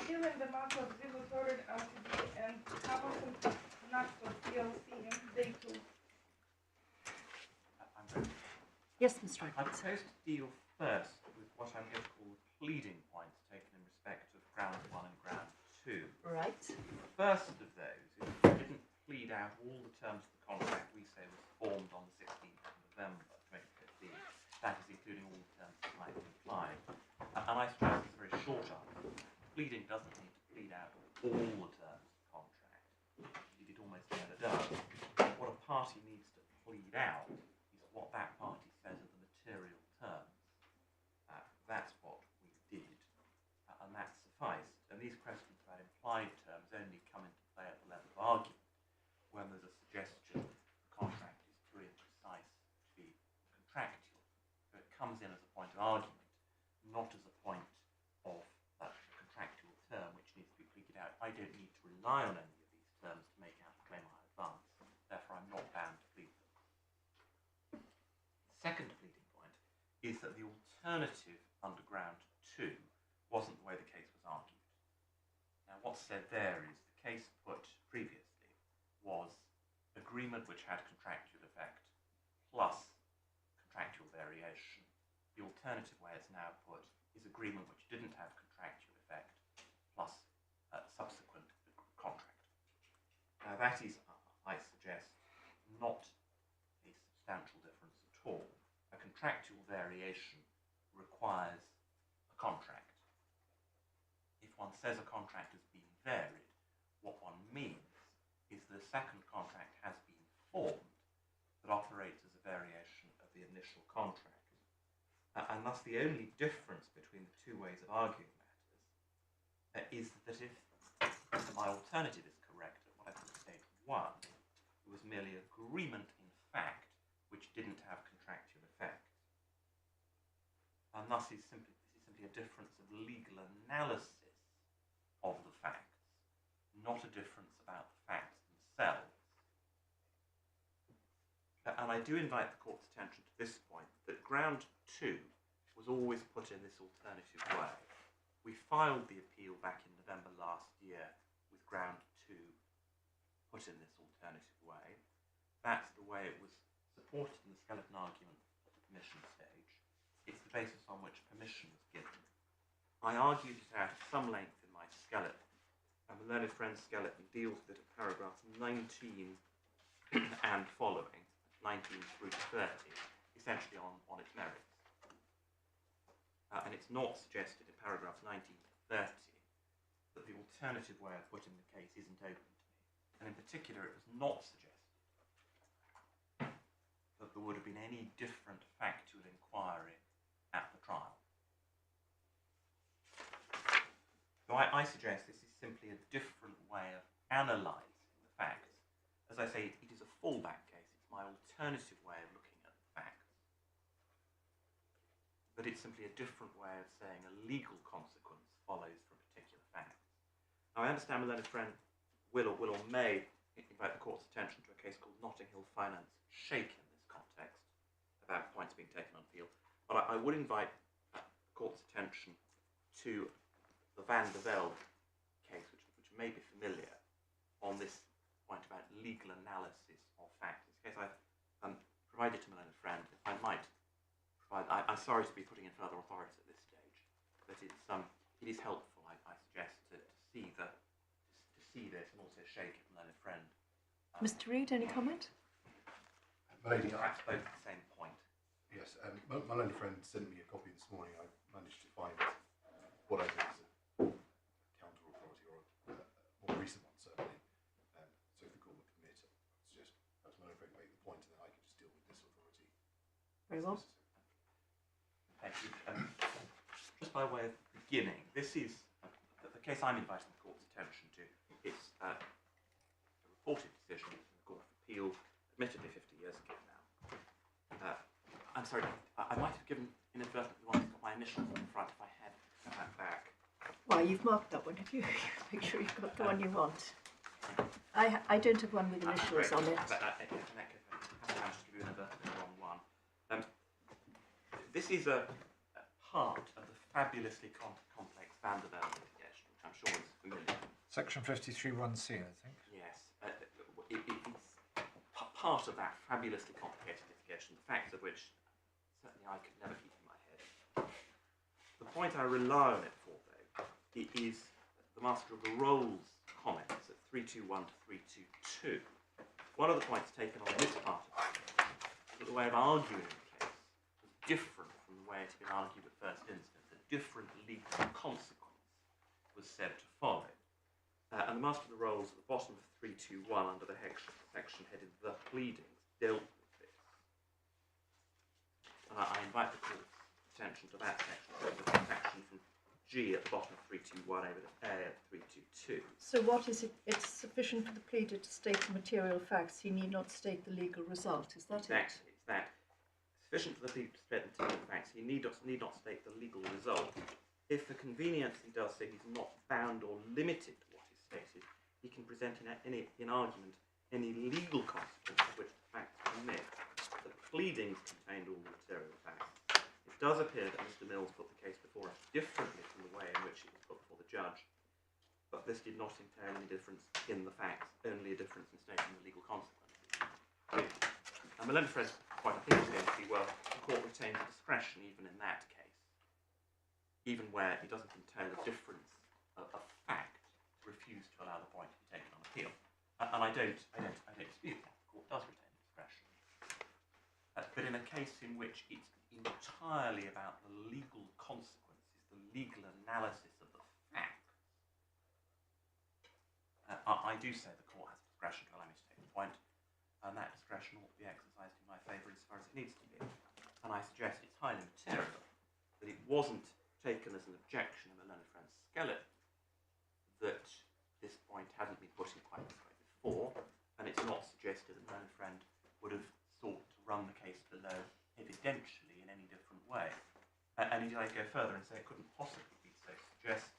Appealing the matter of Zymurgorium Ltd and Hammonds of Knutsford PLC, they too. Yes, Mr. I propose to deal first with what I'm going to call the pleading points taken in respect of ground 1 and ground 2. Right. The first of those is that we didn't plead out all the terms of the contract we say was formed on the 16th of November 2015. That is including all the terms that might be implied. And I suppose it's a very short answer. Pleading doesn't need to plead out all the terms of the contract. It almost never does. What a party needs to plead out is what that party says are the material terms. That's what we did, and that sufficed. And these questions about implied terms only come into play at the level of argument when there's a suggestion the contract is too imprecise to be contractual. So it comes in as a point of argument, not as a point of contractual term which needs to be pleaded out. I don't need to rely on any of these terms to make out the claim I advance, therefore I'm not bound to plead them. The second pleading point is that the alternative under ground 2 wasn't the way the case was argued. Now what's said there is the case put previously was agreement which had contractual effect plus contractual variation. The alternative way it's now put is agreement which didn't have contractual effect plus subsequent contract. Now that is, I suggest, not a substantial difference at all. A contractual variation requires a contract. If one says a contract has been varied, what one means is that a second contract has been formed that operates as a variation of the initial contract. And thus the only difference between the two ways of arguing matters is that if my alternative is correct at what I put stage 1, it was merely agreement in fact which didn't have contractual effect. And thus this is simply a difference of legal analysis of the facts, not a difference about the facts themselves. And I do invite the court's attention to this point, that ground 2 was always put in this alternative way. We filed the appeal back in November last year with ground 2 put in this alternative way. That's the way it was supported in the skeleton argument at the permission stage. It's the basis on which permission was given. I argued it out at some length in my skeleton, and the learned friend's skeleton deals with it at paragraphs 19 and following, 19 through to 30, essentially on its merits. And it's not suggested in paragraphs 19 to 30 that the alternative way of putting the case isn't open to me. And in particular, it was not suggested that there would have been any different factual inquiry at the trial. So I suggest this is simply a different way of analysing the facts. As I say, it is a fallback case. It's my alternative way of looking at the facts. But it's simply a different way of saying a legal consequence follows from particular facts. Now I understand my learned friend will or may invite the court's attention to a case called Notting Hill Finance Shake in this context, about points being taken on appeal. But I would invite the court's attention to the Van der Velde case, which may be familiar, on this point about legal analysis of facts. It's a case I've provided to my learned friend. If I might provide, I'm sorry to be putting in further authority at this stage, but it is helpful, I suggest, to see this and also shake it from learned friend. Mr. Reid, any comment? My lady, perhaps both at the same point. Yes, my learned friend sent me a copy this morning. I managed to find what I think is a counter authority, or a more recent one certainly. So if the court would permit, I suggest perhaps my learned friend make the point, and then I could just deal with this authority. Very well. Thank you. Just by way of beginning, this is the case I'm inviting the court's attention to. It's a reported decision in the Court of Appeal, admittedly 50 years ago now. I'm sorry, I might have given inadvertently one that's got my initials on the front if I had that back. Why, you've marked that one, have you? Make sure you've got the one you want. I don't have one with initials on it. In that case, I have to give you inadvertently the wrong one. This is a part of the fabulously complex Van der Velde litigation, which I'm sure is familiar. Section 53(1)(c), I think. Yes, it's part of that fabulously complicated litigation, the facts of which certainly I could never keep in my head. The point I rely on it for, though, it is the Master of the Rolls comments at 321 to 322. One of the points taken on this part of it is that the way of arguing the case was different from the way it had been argued at first instance. A different legal consequence was said to follow. And the Master of the Rolls at the bottom of 321 under the section headed The Pleadings dealt with this. And I invite the court's attention to that section, the section from G at the bottom of 321 over to A at 322. So what is it? It's sufficient for the pleader to state the material facts. He need not state the legal result. Is that Exactly. It's that. Sufficient for the pleader to state the material facts. He need not state the legal result. If for convenience he does say he's not bound or limited to what is stated, he can present in argument any legal consequences which the facts permit. The pleadings contained all the material facts. It does appear that Mr. Mills put the case before us differently from the way in which it was put before the judge, but this did not entail any difference in the facts, only a difference in stating the legal consequences. And my learned friend quite I think is going to be, well, the court retains discretion even in that case, even where it doesn't entail a difference of fact to refuse to allow the point to be taken on appeal. And I don't dispute that. The court does retain discretion. But in a case in which it's entirely about the legal consequences, the legal analysis of the facts, I do say the court has discretion to allow me to take the point, and that discretion ought to be exercised in my favour as far as it needs to be. And I suggest it's highly material that it wasn't taken as an objection of a learned friend's skeleton that this point hadn't been put in quite this way before, and it's not suggested that the learned friend would have sought to run the case below evidentially in any different way. And indeed I go further and say it couldn't possibly be so suggested,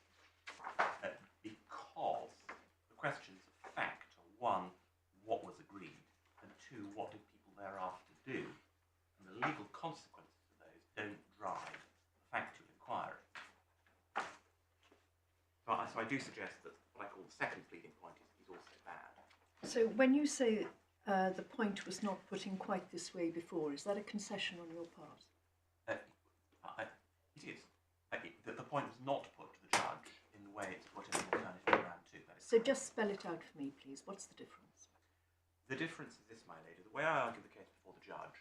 because the questions of fact are one, what was agreed, and two, what did people thereafter do, and the legal consequences of those don't drive the factual inquiry. So I do suggest that what I call the second pleading point is also bad. So when you say the point was not put in quite this way before, is that a concession on your part? It is. The point was not put to the judge in the way it's put in the alternative round 2. So just spell it out for me, please. What's the difference? The difference is this, my lady. The way I argued the case before the judge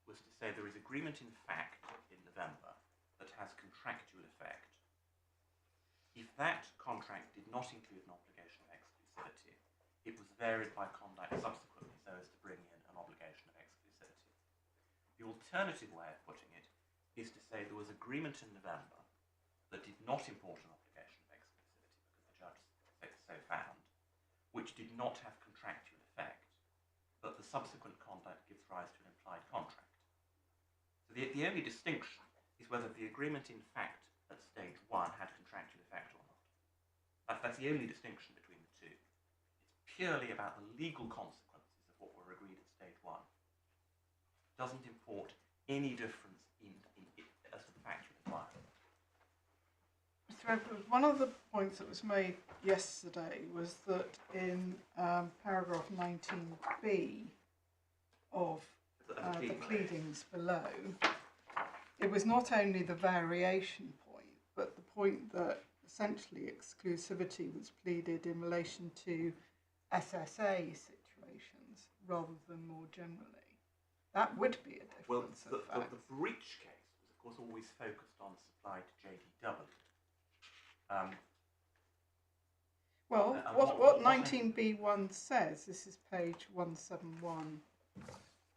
was to say there is agreement in fact in November that has contractual effect. If that contract did not include an obligation of exclusivity, it was varied by conduct subsequently so as to bring in an obligation of exclusivity. The alternative way of putting it is to say there was agreement in November that did not import an obligation of exclusivity because the judge so found, which did not have contractual effect, but the subsequent conduct gives rise to an implied contract. So the only distinction is whether the agreement in fact at stage 1 had contractual effect or not. That's the only distinction between the two. It's purely about the legal consequences of what were agreed at stage 1. It doesn't import any difference as to the factual inquiry. Mr. Edwards, one of the points that was made yesterday was that in paragraph 19b of the pleadings below, it was not only the variation point, but the point that essentially exclusivity was pleaded in relation to SSA situations rather than more generally. That would be a difference of fact. The breach case was, of course, always focused on supply to JDW. What 19b1 says, this is page 171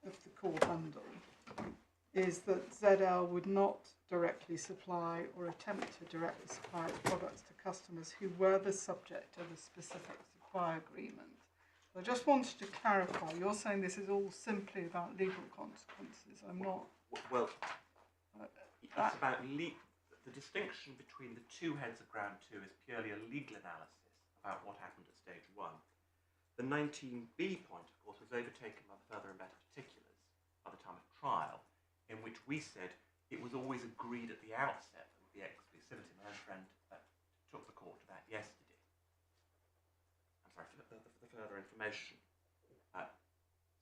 of the core bundle, is that ZL would not directly supply or attempt to directly supply its products to customers who were the subject of a specific supply agreement. I just wanted to clarify, you're saying this is all simply about legal consequences. I'm not... Well, it's about the distinction between the two heads of ground 2 is purely a legal analysis about what happened at stage 1. The 19b point, of course, was overtaken by the further and better particulars by the time of trial, in which we said it was always agreed at the outset that there would be exclusivity. My own friend took the court to that yesterday. the further information.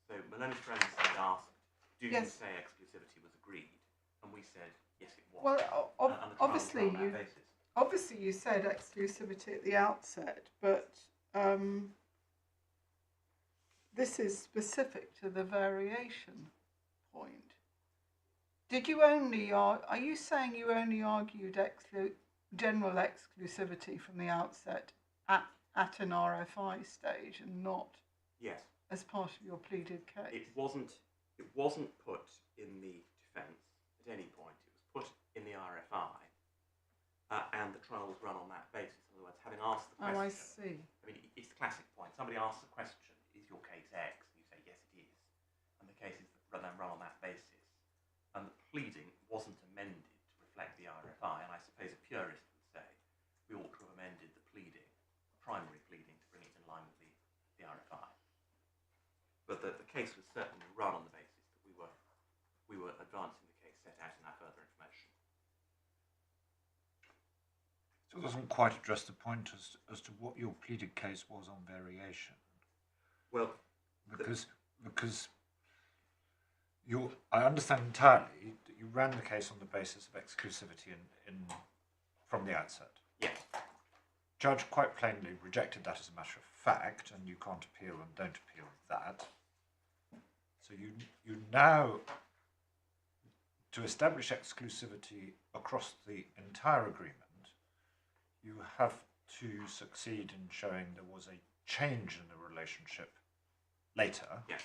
So Malone's friends had asked, do you Yes. say exclusivity was agreed? And we said, yes, it was. Well, And the trial was obviously run on that basis. obviously you said exclusivity at the outset, but this is specific to the variation point. Did you only are you saying you only argued general exclusivity from the outset at an RFI stage and not Yes. as part of your pleaded case? It wasn't put in the defence at any point. It was put in the RFI, and the trial was run on that basis. In other words, having asked the question. Oh, I see. I mean, it's the classic point. Somebody asks the question, "Is your case X?" And you say, "Yes, it is," and the case is then run on that basis. And the pleading wasn't amended to reflect the RFI. And I suppose a purist would say we ought to have amended the pleading, the primary pleading, to bring it in line with the RFI. But the case was certainly run on the basis that we were advancing the case set out in our further information. So it doesn't quite address the point as to what your pleaded case was on variation. Well, Because I understand entirely that you ran the case on the basis of exclusivity from the outset. yes, Judge quite plainly rejected that as a matter of fact, and you can't appeal and don't appeal that. So you now, to establish exclusivity across the entire agreement, you have to succeed in showing there was a change in the relationship later. yes.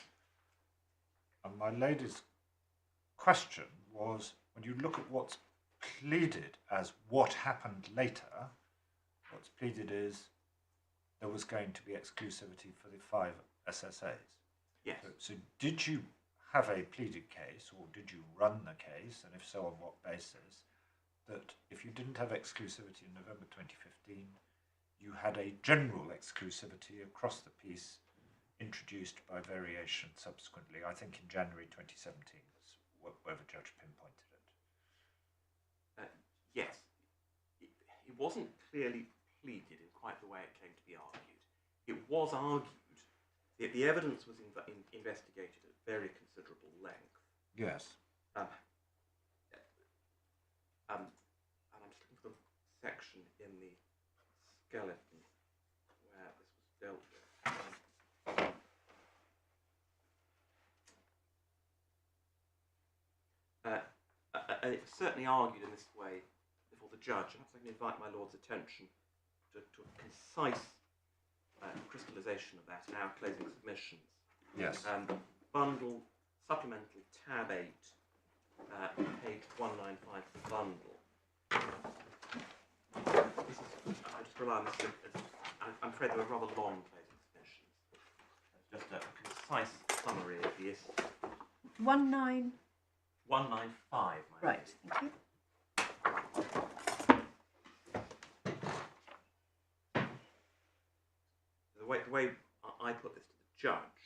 And my lady's question was, when you look at what's pleaded as what happened later, what's pleaded is there was going to be exclusivity for the 5 SSAs. Yes. So did you have a pleaded case, or did you run the case, and if so, on what basis, that if you didn't have exclusivity in November 2015, you had a general exclusivity across the piece introduced by variation subsequently, I think in January 2017 was where the judge pinpointed it. Yes. It wasn't clearly pleaded in quite the way it came to be argued. It was argued. The evidence was investigated at very considerable length. Yes. And I'm just looking for the section in the skeleton where this was dealt with. And it was certainly argued in this way before the judge. Perhaps I can invite my Lord's attention to a concise crystallisation of that in our closing submissions. Yes. Bundle, supplemental tab 8, page 195 of the bundle. This is, I just rely on this. I'm afraid they were rather long closing submissions. Just a concise summary of the issue. 195. 195. Right, thank you. The way I put this to the judge,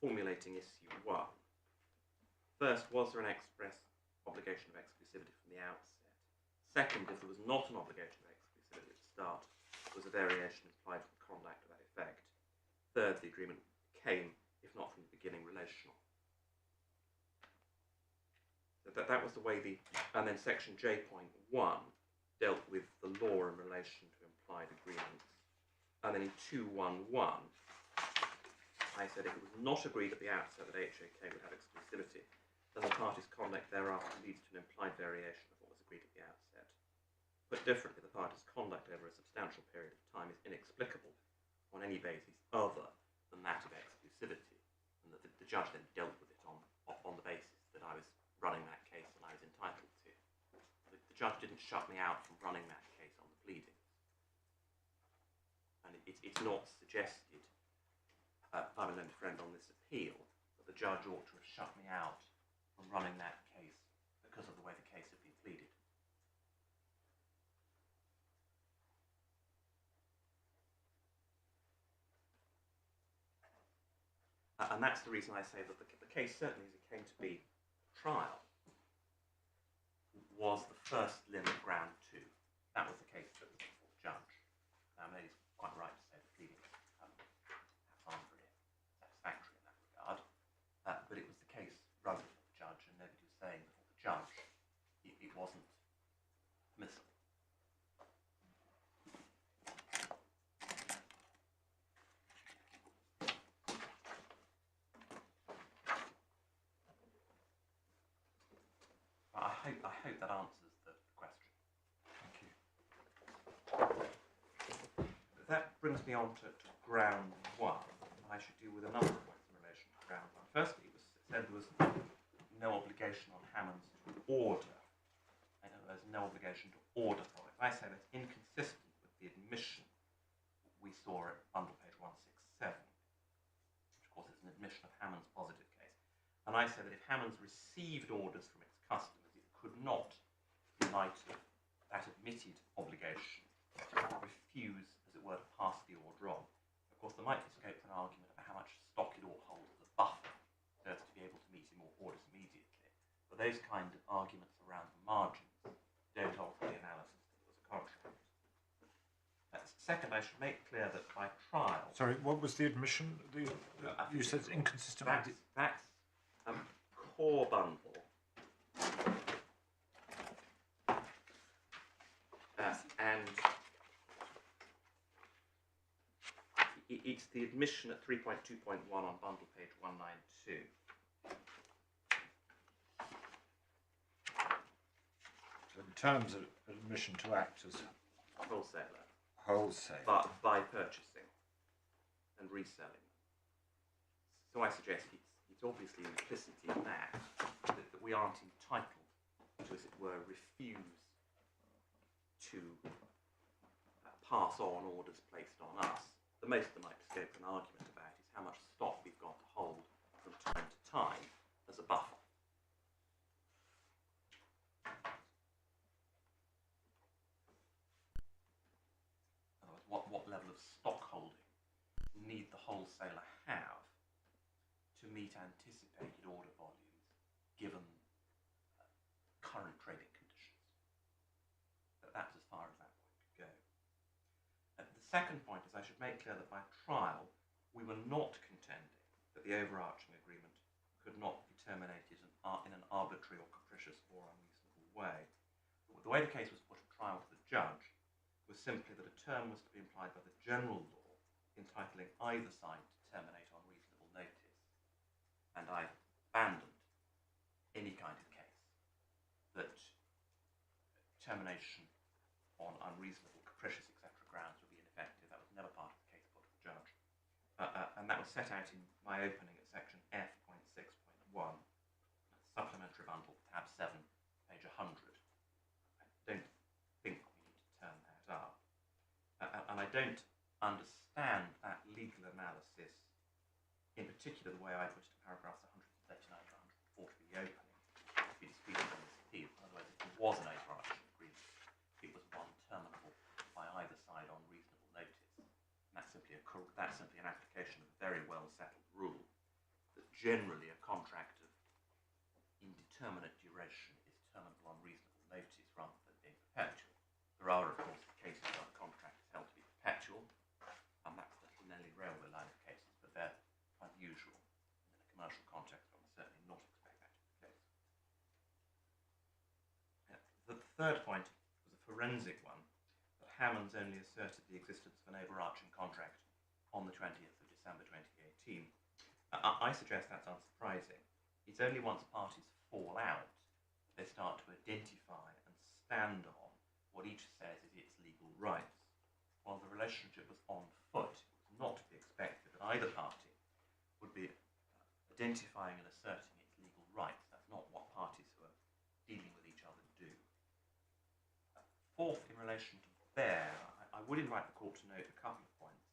formulating issue 1. First, was there an express obligation of exclusivity from the outset? Second, if there was not an obligation of exclusivity at the start, was a variation implied from conduct to that effect? Third, the agreement became, if not from the beginning, relational. So that was the way and then section J.1 dealt with the law in relation to implied agreements. And then in 211, I said if it was not agreed at the outset that HJK would have exclusivity, then the parties' conduct thereafter leads to an implied variation of what was agreed at the outset. Put differently, the parties' conduct over a substantial period of time is inexplicable on any basis other than that of exclusivity, and that the judge then dealt with it on the basis that I was running that case and I was entitled to. The judge didn't shut me out from running that case on the pleadings. And it's not suggested by my learned friend on this appeal that the judge ought to have shut me out from running that case because of the way the case had been pleaded. And that's the reason I say that the case, certainly as it came to be trial, was the first limb of ground 2. That was the case that was before the judge. It's quite right to say the pleading hope that answers the question. Thank you. That brings me on to ground one, and I should deal with a number of points in relation to ground one. Firstly, it was said there was no obligation on Hammonds to order. I know there's no obligation to order products. I say that's inconsistent with the admission we saw at bundle page 167, which of course is an admission of Hammond's positive case. And I say that if Hammonds received orders from its customers, it could not, in light of that admitted obligation, refuse, as it were, to pass the order on. Of course, there might be scope for an argument about how much stock it ought to hold as a buffer so as to be able to meet more orders immediately. But those kind of arguments around the margins don't alter the analysis that it was a contract. Second, I should make clear that by trial... Sorry, what was the admission? You said it's inconsistent with the... That's core bundle. And it's the admission at 3.2.1 on bundle page 192. In terms of admission to act as Wholesaler. wholesale. But by purchasing and reselling. So I suggest it's obviously implicit in that we aren't entitled to, as it were, refuse to pass on orders placed on us. The most there might be scope for an argument about is how much stock we've got to hold from time to time as a buffer. In other words, what level of stock holding need the wholesaler have to meet anticipated order volumes given current trading conditions? That's as far as that point could go. The second point is I should make clear that by trial we were not contending that the overarching agreement could not be terminated in an arbitrary or capricious or unreasonable way. The way the case was put at trial to the judge was simply that a term was to be implied by the general law entitling either side to terminate on reasonable notice. And I abandoned any kind of case that termination on unreasonable, capricious, etc. grounds would be ineffective. That was never part of the case put to the judge. And that was set out in my opening at section F.6.1, supplementary bundle, tab 7, page 100. I don't think we need to turn that up. And I don't understand that legal analysis, in particular the way I put it in paragraphs 139 to 140 of the opening, to be disputed on this appeal. Otherwise, if there was an overarching agreement, it was one terminable by either side on reasonable notice. And that's simply an application of a very well settled rule that generally a contract of indeterminate duration is terminable on reasonable notice rather than being perpetual. There are, of course, cases where a contract is held to be perpetual, and that's the Nelly Railway line of cases, but they're unusual. In a commercial context, one would certainly not expect that to be the case. The third point was a forensic one, that Hammonds only asserted the existence of an overarching contract on the 20th of December 2018. I suggest that's unsurprising. It's only once parties fall out they start to identify and stand on what each says is its legal rights. While the relationship was on foot, it was not to be expected that either party would be identifying and asserting its legal rights. That's not what parties who are dealing with each other do. Fourth, in relation to bear, I would invite the court to note a couple of points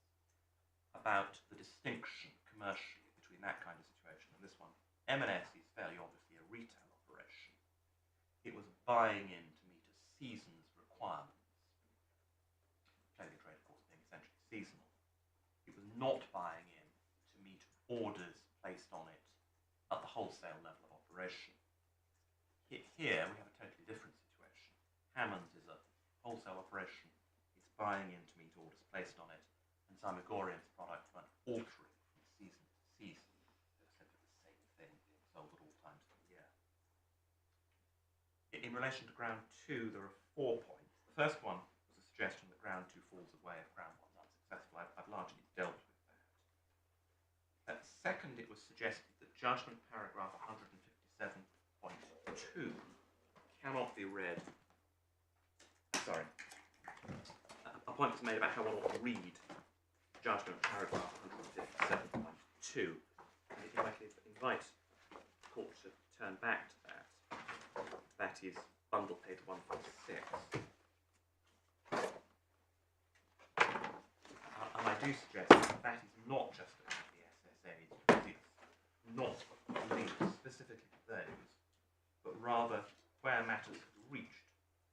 about the distinction commercially between that kind of situation and this one. M&S is fairly obviously a retail operation. It was buying in to meet a season's requirements. Clothing trade, of course, being essentially seasonal. It was not buying in to meet orders placed on it at the wholesale level of operation. Here we have a totally different situation. Hammonds is a wholesale operation. It's buying in to meet orders placed on it, and Zymurgorium's products weren't altering from season to season. They're simply the same thing being sold at all times of the year. In relation to ground 2, there are 4 points. The first one was a suggestion that ground 2 falls away if ground 1 is unsuccessful. I've largely dealt with that. Second, it was suggested that judgment paragraph 157.2 cannot be read. Sorry. A point was made about how one ought to read judgment paragraph 157.2. And if I could invite the court to turn back to that, that is bundle page 146. And I do suggest that that is not just about the SSAs, because it's not linked specifically to those, but rather where matters had reached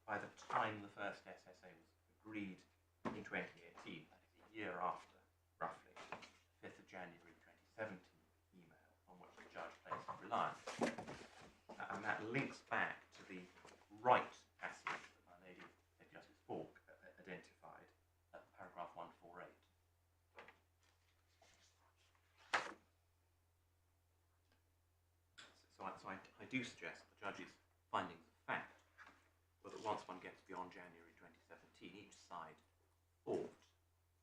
by the time the first SSA was agreed in 2018, that is a year after, roughly, 5th of January 2017 email on which the judge placed reliance. And that links back to the right passage that my lady, Justice Falk, identified at paragraph 148. So I do suggest that the judge's findings of fact were that once one gets beyond January 2017, each side thought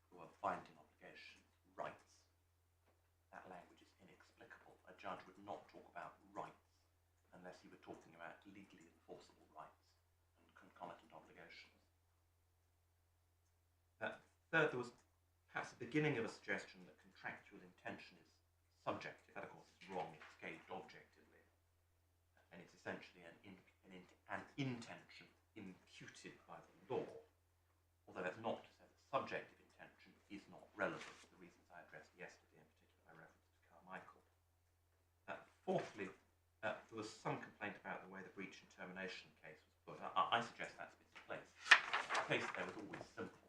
there were binding obligation rights. That language is inexplicable. A judge would not talk about rights unless he were talking about legally enforceable rights and concomitant obligations. Third, there was perhaps the beginning of a suggestion that contractual intention is subjective. That, of course, is wrong. It's gauged objectively. And it's essentially an intention imputed by the law, although that's not to say that subjective intention is not relevant for the reasons I addressed yesterday, in particular by reference to Carmichael. Fourthly, there was some complaint about the way the breach and termination case was put. I suggest that's misplaced. The case there was always simple.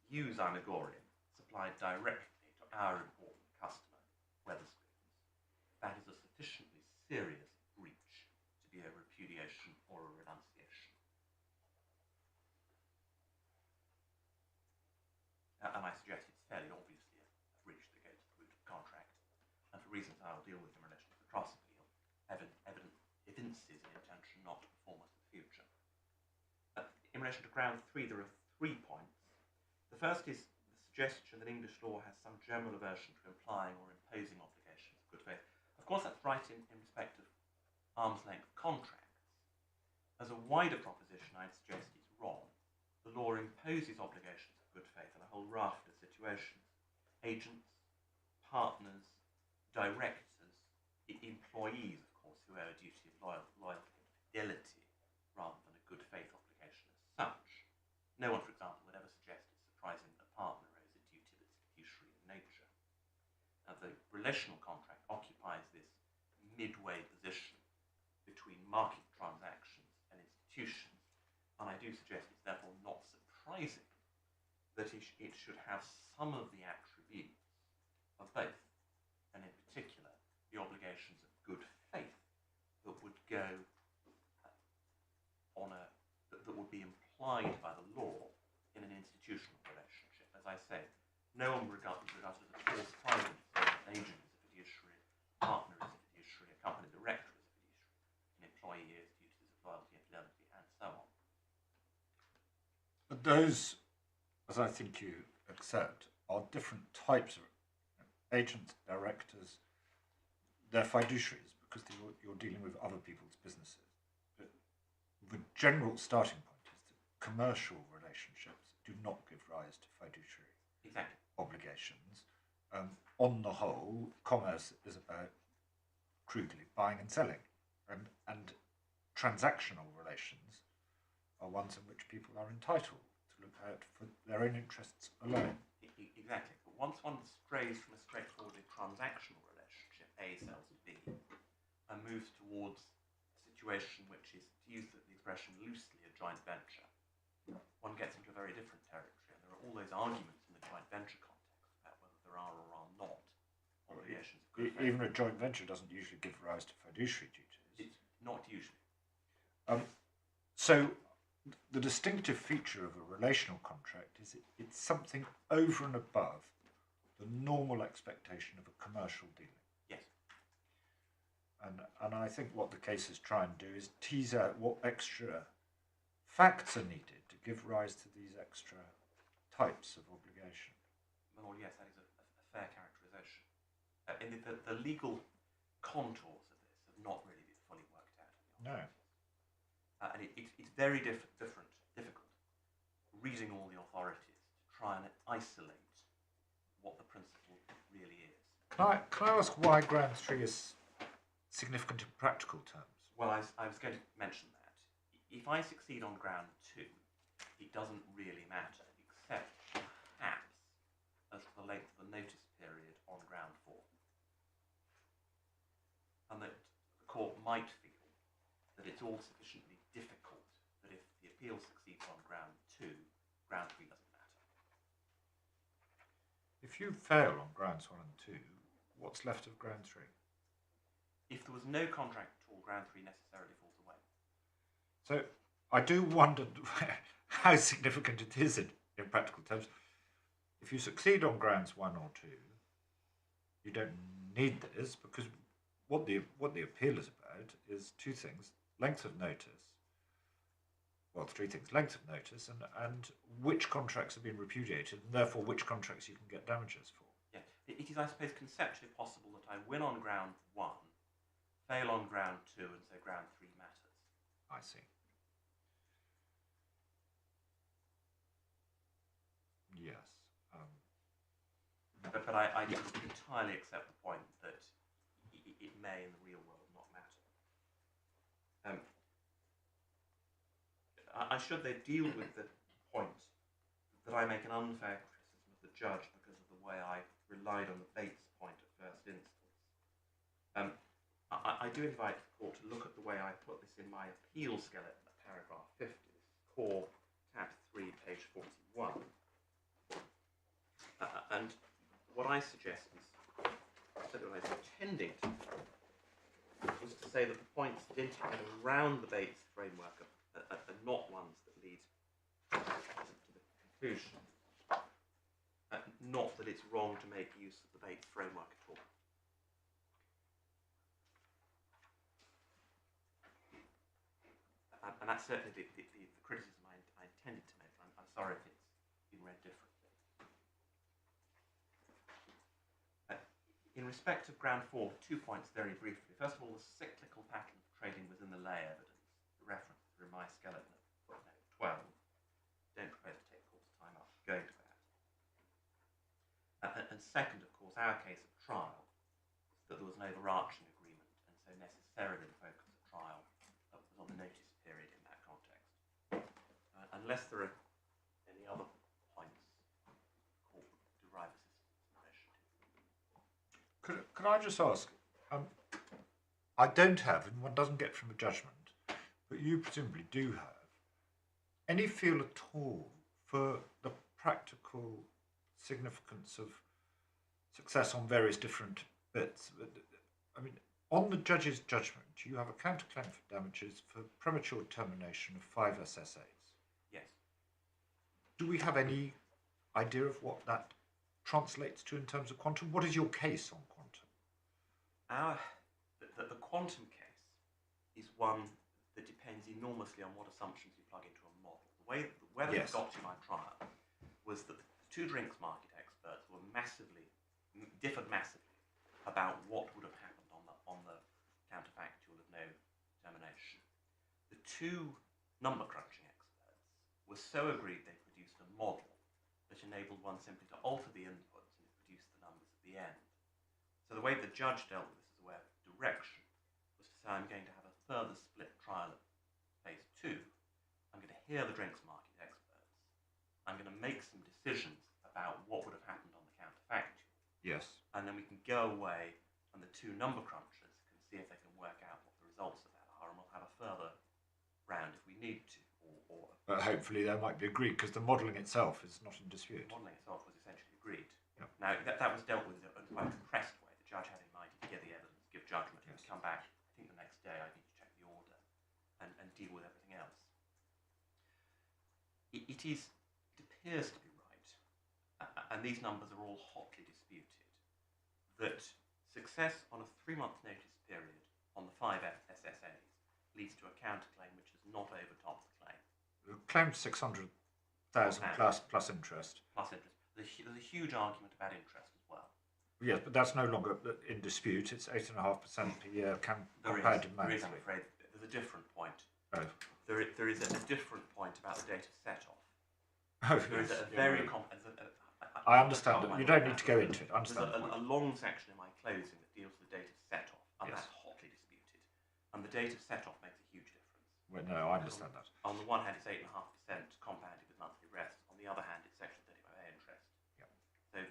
Use Zymurgorium supplied directly to our important customer, Wetherspoons. That is a sufficiently serious breach to be a repudiation or a renunciation. And I suggest it's fairly obviously a breach that goes to the root of the contract, and for reasons I'll deal with in relation to the cross appeal, evinces an intention not to perform us in the future. In relation to ground 3, there are 3 points. The first is the suggestion that English law has some general aversion to implying or imposing obligations of good faith. Of course, that's right in respect of arm's length contracts. As a wider proposition, I'd suggest it's wrong. The law imposes obligations of good faith in a whole raft of situations. Agents, partners, directors, employees, of course, who owe a duty of loyalty and fidelity rather than a good faith obligation as such. No one, for example, would ever suggest it's surprising that a partner owes a duty that's fiduciary in nature. Now, the relational contract occupies this midway position between market transactions and institutions, and I do suggest it's therefore not surprising that it should have some of the attributes of both, and in particular the obligations of good faith that would go that would be implied by the law in an institutional relationship. As I say, no one regards it as a false private. An agent is a fiduciary, a partner is a fiduciary, a company director is a fiduciary, an employee has duties of loyalty and fidelity, and so on. But those, as I think you accept, are different types of agents, directors. They're fiduciaries because you're dealing with other people's businesses. The general starting point is that commercial relationships do not give rise to fiduciary obligations. On the whole, commerce is about crudely buying and selling, and transactional relations are ones in which people are entitled to look out for their own interests alone. Exactly. But once one strays from a straightforwardly transactional relationship, A sells to B, and moves towards a situation which is, to use the expression loosely, a joint venture, one gets into a very different territory, and there are all those arguments in the joint venture context about whether there are or are not obligations of good faith. Even a joint venture doesn't usually give rise to fiduciary duties. It's not usually. So the distinctive feature of a relational contract is it's something over and above the normal expectation of a commercial dealing. Yes. And I think what the cases try and do is tease out what extra facts are needed to give rise to these extra types of obligation. Well, yes, that is a fair characterisation. The legal contours of this have not really been fully worked out. No. and it's very difficult reading all the authorities to try and isolate what the principle really is. Can I ask why ground 3 is significant in practical terms? Well, I was going to mention that. If I succeed on ground 2, it doesn't really matter, except perhaps as to the length of the notice period on ground 4. And that the court might feel that it's all sufficiently difficult that if the appeal succeeds on ground 2, ground 3 doesn't matter. If you fail on grounds 1 and 2, what's left of ground 3? If there was no contract at all, ground 3 necessarily falls away. So I do wonder how significant it is in practical terms. If you succeed on grounds 1 or 2, you don't need this, because what the appeal is about is two things: length of notice. Well, three things: length of notice and which contracts have been repudiated, and therefore which contracts you can get damages for. Yeah, it is, I suppose, conceptually possible that I win on ground 1, fail on ground 2, and so ground 3 matters. I see. Yes. But I entirely accept the point that it may in the real world not matter. I should, though, deal with the point that I make an unfair criticism of the judge because of the way I relied on the Bates point at first instance. I do invite the court to look at the way I put this in my appeal skeleton at paragraph 50, core tab 3, page 41. And what I suggest is, instead of what I was intending to do, was to say that the points that indicate around the Bates framework are not ones that lead to the conclusion. Not that it's wrong to make use of the Bates framework at all. And that's certainly the criticism I intended to make. I'm sorry if it's been read differently. In respect of ground 4, 2 points very briefly. First of all, the cyclical pattern of trading within the lay evidence. The reference through my skeleton at footnote 12. Don't propose to take the court's time up going to that. And second, of course, our case of trial, that there was an overarching agreement, and so necessarily the focus of trial was on the notice period in that context. Unless there are any other points, the court would derive assistance in relation to. Could I just ask, I don't have, and one doesn't get from a judgment, but you presumably do have, any feel at all for the practical significance of success on various different bits? I mean, on the judge's judgment, you have a counterclaim for damages for premature termination of 5 SSAs. Yes. Do we have any idea of what that translates to in terms of quantum? What is your case on quantum? The quantum case is one that depends enormously on what assumptions you plug into a model. The way that Yes. it got to my trial was that the two drinks market experts were differed massively about what would have happened on the counterfactual of no termination. The two number crunching experts were so agreed they produced a model that enabled one simply to alter the inputs and it produced the numbers at the end. So the way the judge dealt with this as a way of direction was to say, I'm going to have a further split trial at phase 2. I'm going to hear the drinks market experts. I'm going to make some decisions about what would have happened on the counterfactual. Yes. And then we can go away and the two number crunchers can see if they can work out what the results of that are, and we'll have a further round if we need to. But hopefully they might be agreed, because the modelling itself is not in dispute. The modelling itself was essentially agreed. Yep. Now, that was dealt with in a quite compressed way. The judge had in mind to get the evidence, give judgment, and come back. I think the next day I need to check the order and deal with everything else. It appears to be right, and these numbers are all hotly disputed, that success on a 3-month notice period on the 5 SSAs leads to a counterclaim which has not overtopped the claim. Claimed 600,000 plus interest. Plus interest. There's a huge argument about interest as well. Yes, but that's no longer in dispute. It's 8.5% per year compounded There is, monthly. I'm afraid. There's a different point. Oh. There is a different point about the date of set-off. Oh, There is yes. a very I understand that. You don't need to go into it. I There's understand the a point. long section in my closing that deals with the date of set-off, and Yes. that's hotly disputed. And the date of set-off makes a huge difference. Well, no, I understand that. On the one hand, it's 8.5% compounded with monthly rest. On the other hand, it's Section 35A interest. Yep.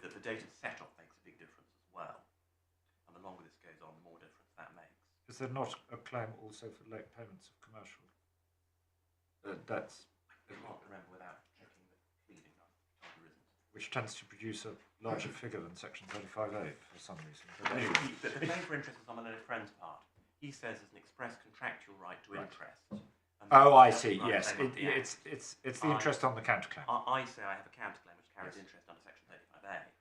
So the date of set-off makes a big difference as well. And the longer this goes on, the more difference that makes. Is there not a claim also for late payments of commercial debts, I can't remember without checking the pleading. There isn't. which tends to produce a larger figure than Section 35A for some reason? But no, the claim for interest is on my learned friend's part. He says there's an express contractual right to Right. interest. And Oh, I that's see. the right Yes, claim under the Act. it's the interest on the counterclaim. I say I have a counterclaim which carries Yes. interest under Section 35A.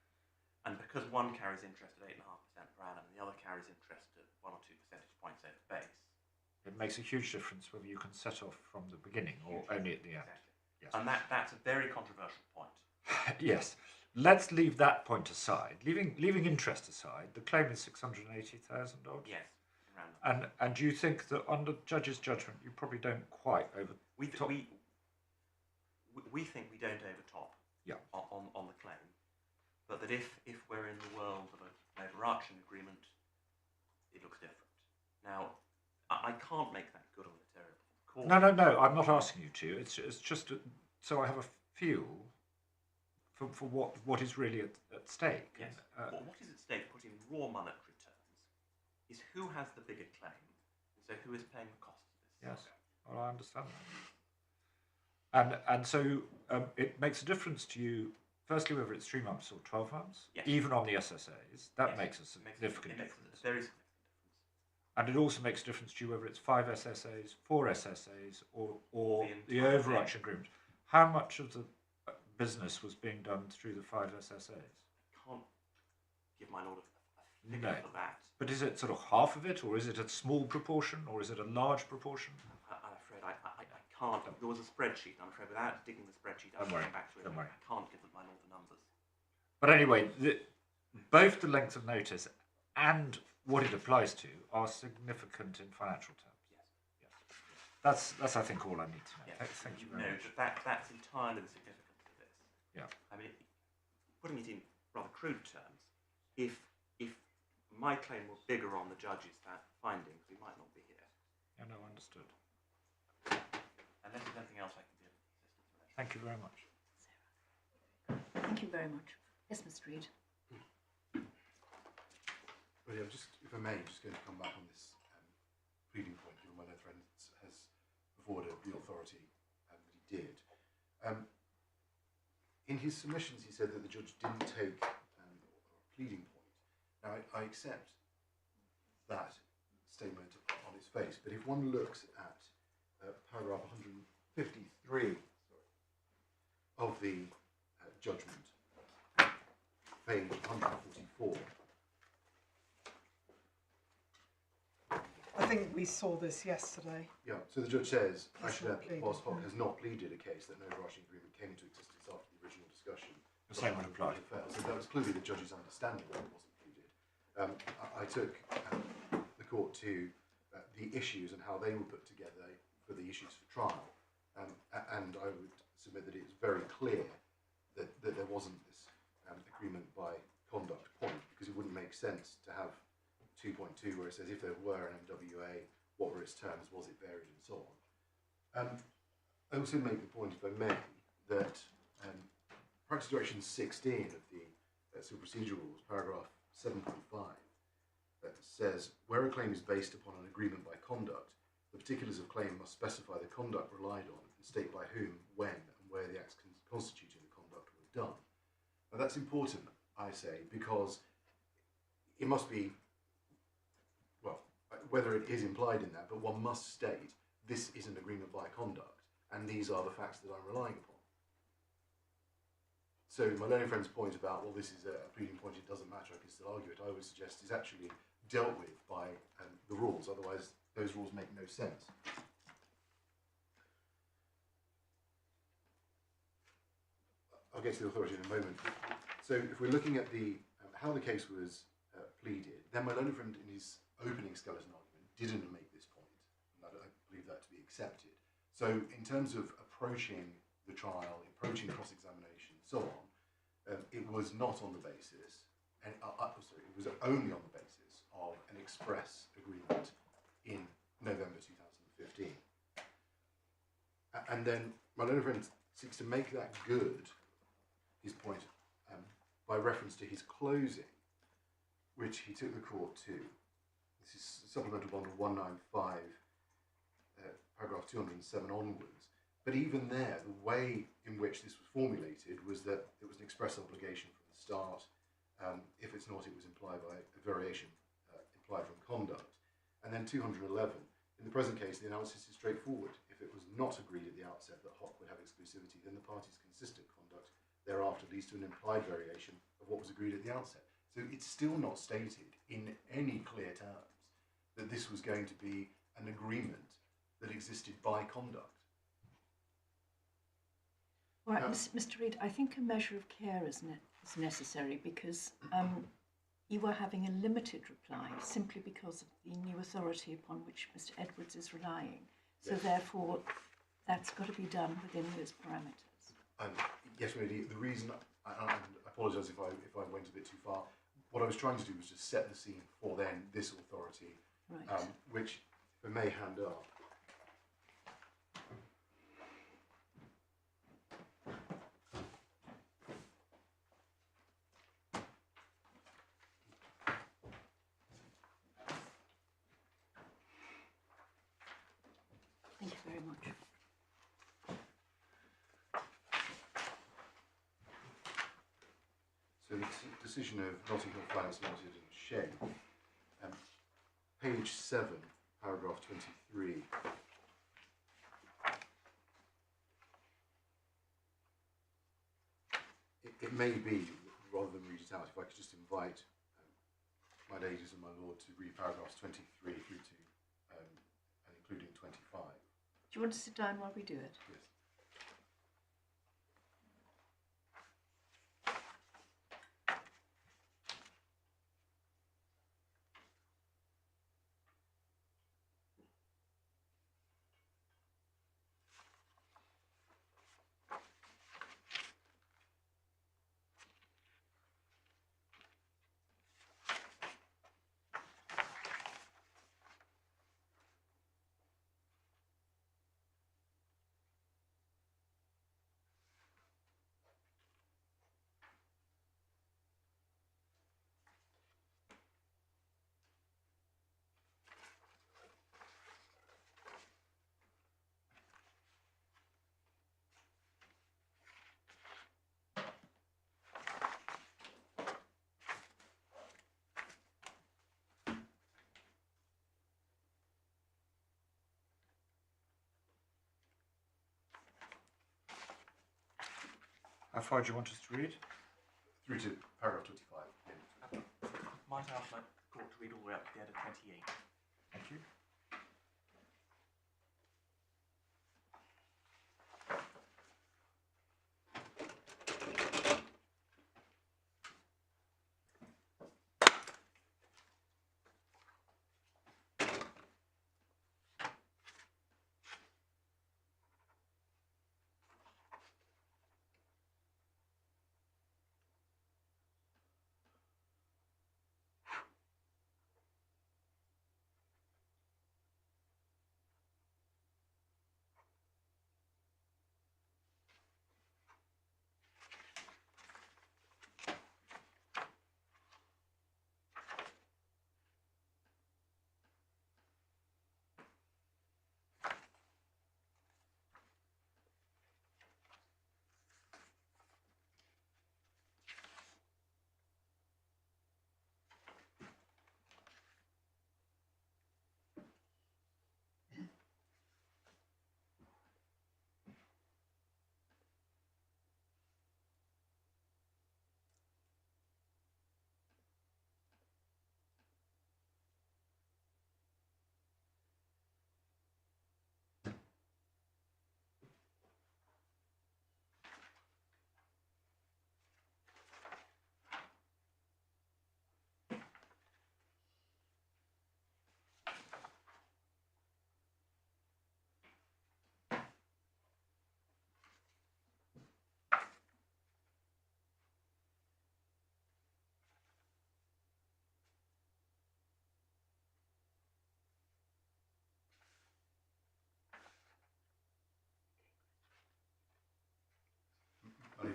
And because one carries interest at 8.5% per annum and the other carries interest at 1 or 2 percentage points over base. It makes a huge difference whether you can set off from the beginning or only at the end. Exactly. Yes. And that's a very controversial point. Yes. Let's leave that point aside. Leaving interest aside, the claim is 680,000 odd. Yes. Around that. And do you think that under judge's judgment you probably don't quite over We top? think we don't overtop Yeah. on the claim, but that if we're in the world of an overarching agreement, it looks different. Now, I can't make that good on the material before the court. No. I'm not asking you to. It's just so I have a feel for what is really at stake. Yes. And, What is at stake, put in raw monetary terms, is who has the bigger claim, and so who is paying the cost of this. yes. Well, I understand that. And so it makes a difference to you. Firstly, whether it's 3 months or 12 months, Yes. even on the SSAs, that Yes. makes a It makes significant it makes difference. a very significant difference. And it also makes a difference to you whether it's 5 SSAs, 4 SSAs, or the entire overarching agreement. How much of the business was being done through the 5 SSAs? Can't give my lord a figure No. for that. But is it sort of half of it, or is it a small proportion, or is it a large proportion? I'm afraid I can't. There was a spreadsheet. I'm afraid without digging the spreadsheet, Don't I'm worry, going back to it. don't worry. I can't give my lord the numbers. But anyway, both the length of notice and what it applies to are significant in financial terms. Yes. That's I think all I need to know. Yes. Thank you very No, much. that's entirely the significance of this. Yeah. I mean, putting it in rather crude terms, if my claim were bigger on the judge's findings, we might not be here. Yeah, no, understood. Unless there's anything else I can do. Thank you very much. Thank you very much. Yes, Mr. Reid. Well, yeah, if I may, just going to come back on this pleading point, given my learned friend has afforded the authority that he did. In his submissions, he said that the judge didn't take a pleading point. Now, I accept that statement on its face, but if one looks at paragraph 153 of the judgment, page 144. I think we saw this yesterday. Yeah, so the judge says, That's actually, not pleaded, whilst Falk yeah. has not pleaded a case that an overarching agreement came into existence after the original discussion, The same would apply. So that was clearly the judge's understanding that it wasn't pleaded. I took the court to the issues and how they were put together for the issues for trial, and I would submit that it was very clear that there wasn't this agreement by conduct point, because it wouldn't make sense to have 2.2 where it says if there were an MWA, what were its terms, was it varied, and so on. I also make the point, if I may, that Practice Direction 16 of the Civil Procedure Rules, paragraph 7.5, says, where a claim is based upon an agreement by conduct, the particulars of claim must specify the conduct relied on and state by whom, when, and where the acts constituting the conduct were done. Now that's important, I say, because it must be, well, whether it is implied in that, but one must state this is an agreement by conduct, and these are the facts that I'm relying upon. So my learning friend's point about, well, this is a pleading point, it doesn't matter, I can still argue it, I would suggest is actually dealt with by the rules, otherwise those rules make no sense. I'll get to the authority in a moment. So if we're looking at the how the case was pleaded, then my learning friend in his opening skeleton argument didn't make this point, and I believe that to be accepted. So in terms of approaching the trial, approaching cross-examination, and so on, it was not on the basis, and sorry, it was only on the basis of an express agreement in November 2015. And then my learned friend seeks to make that good, his point, by reference to his closing, which he took the court to. This is Supplemental Bundle 195, paragraph 207 onwards. But even there, the way in which this was formulated was that it was an express obligation from the start. If it's not, it was implied by a variation implied from conduct. And then 211, in the present case, the analysis is straightforward. If it was not agreed at the outset that Hock would have exclusivity, then the parties' consistent conduct thereafter leads to an implied variation of what was agreed at the outset. So it's still not stated in any clear terms that this was going to be an agreement that existed by conduct. Right, Mr. Reid, I think a measure of care is necessary because you were having a limited reply simply because of the new authority upon which Mr. Edwards is relying. So Yes. therefore, that's got to be done within those parameters. Yes, really. The reason, I apologise if I went a bit too far. What I was trying to do was just set the scene for then this authority, Right. which, if I may hand up. Thank you very much. So the decision of Notting Hill Finance Limited and Shay, page 7, paragraph 23. It may be, rather than read it out, if I could just invite my ladies and my lord to read paragraphs 23 through to and including 25. Do you want to sit down while we do it? Yes. How far do you want us to read? Through to paragraph 25. Might I ask my court to read all the way up to the end of 28? Thank you.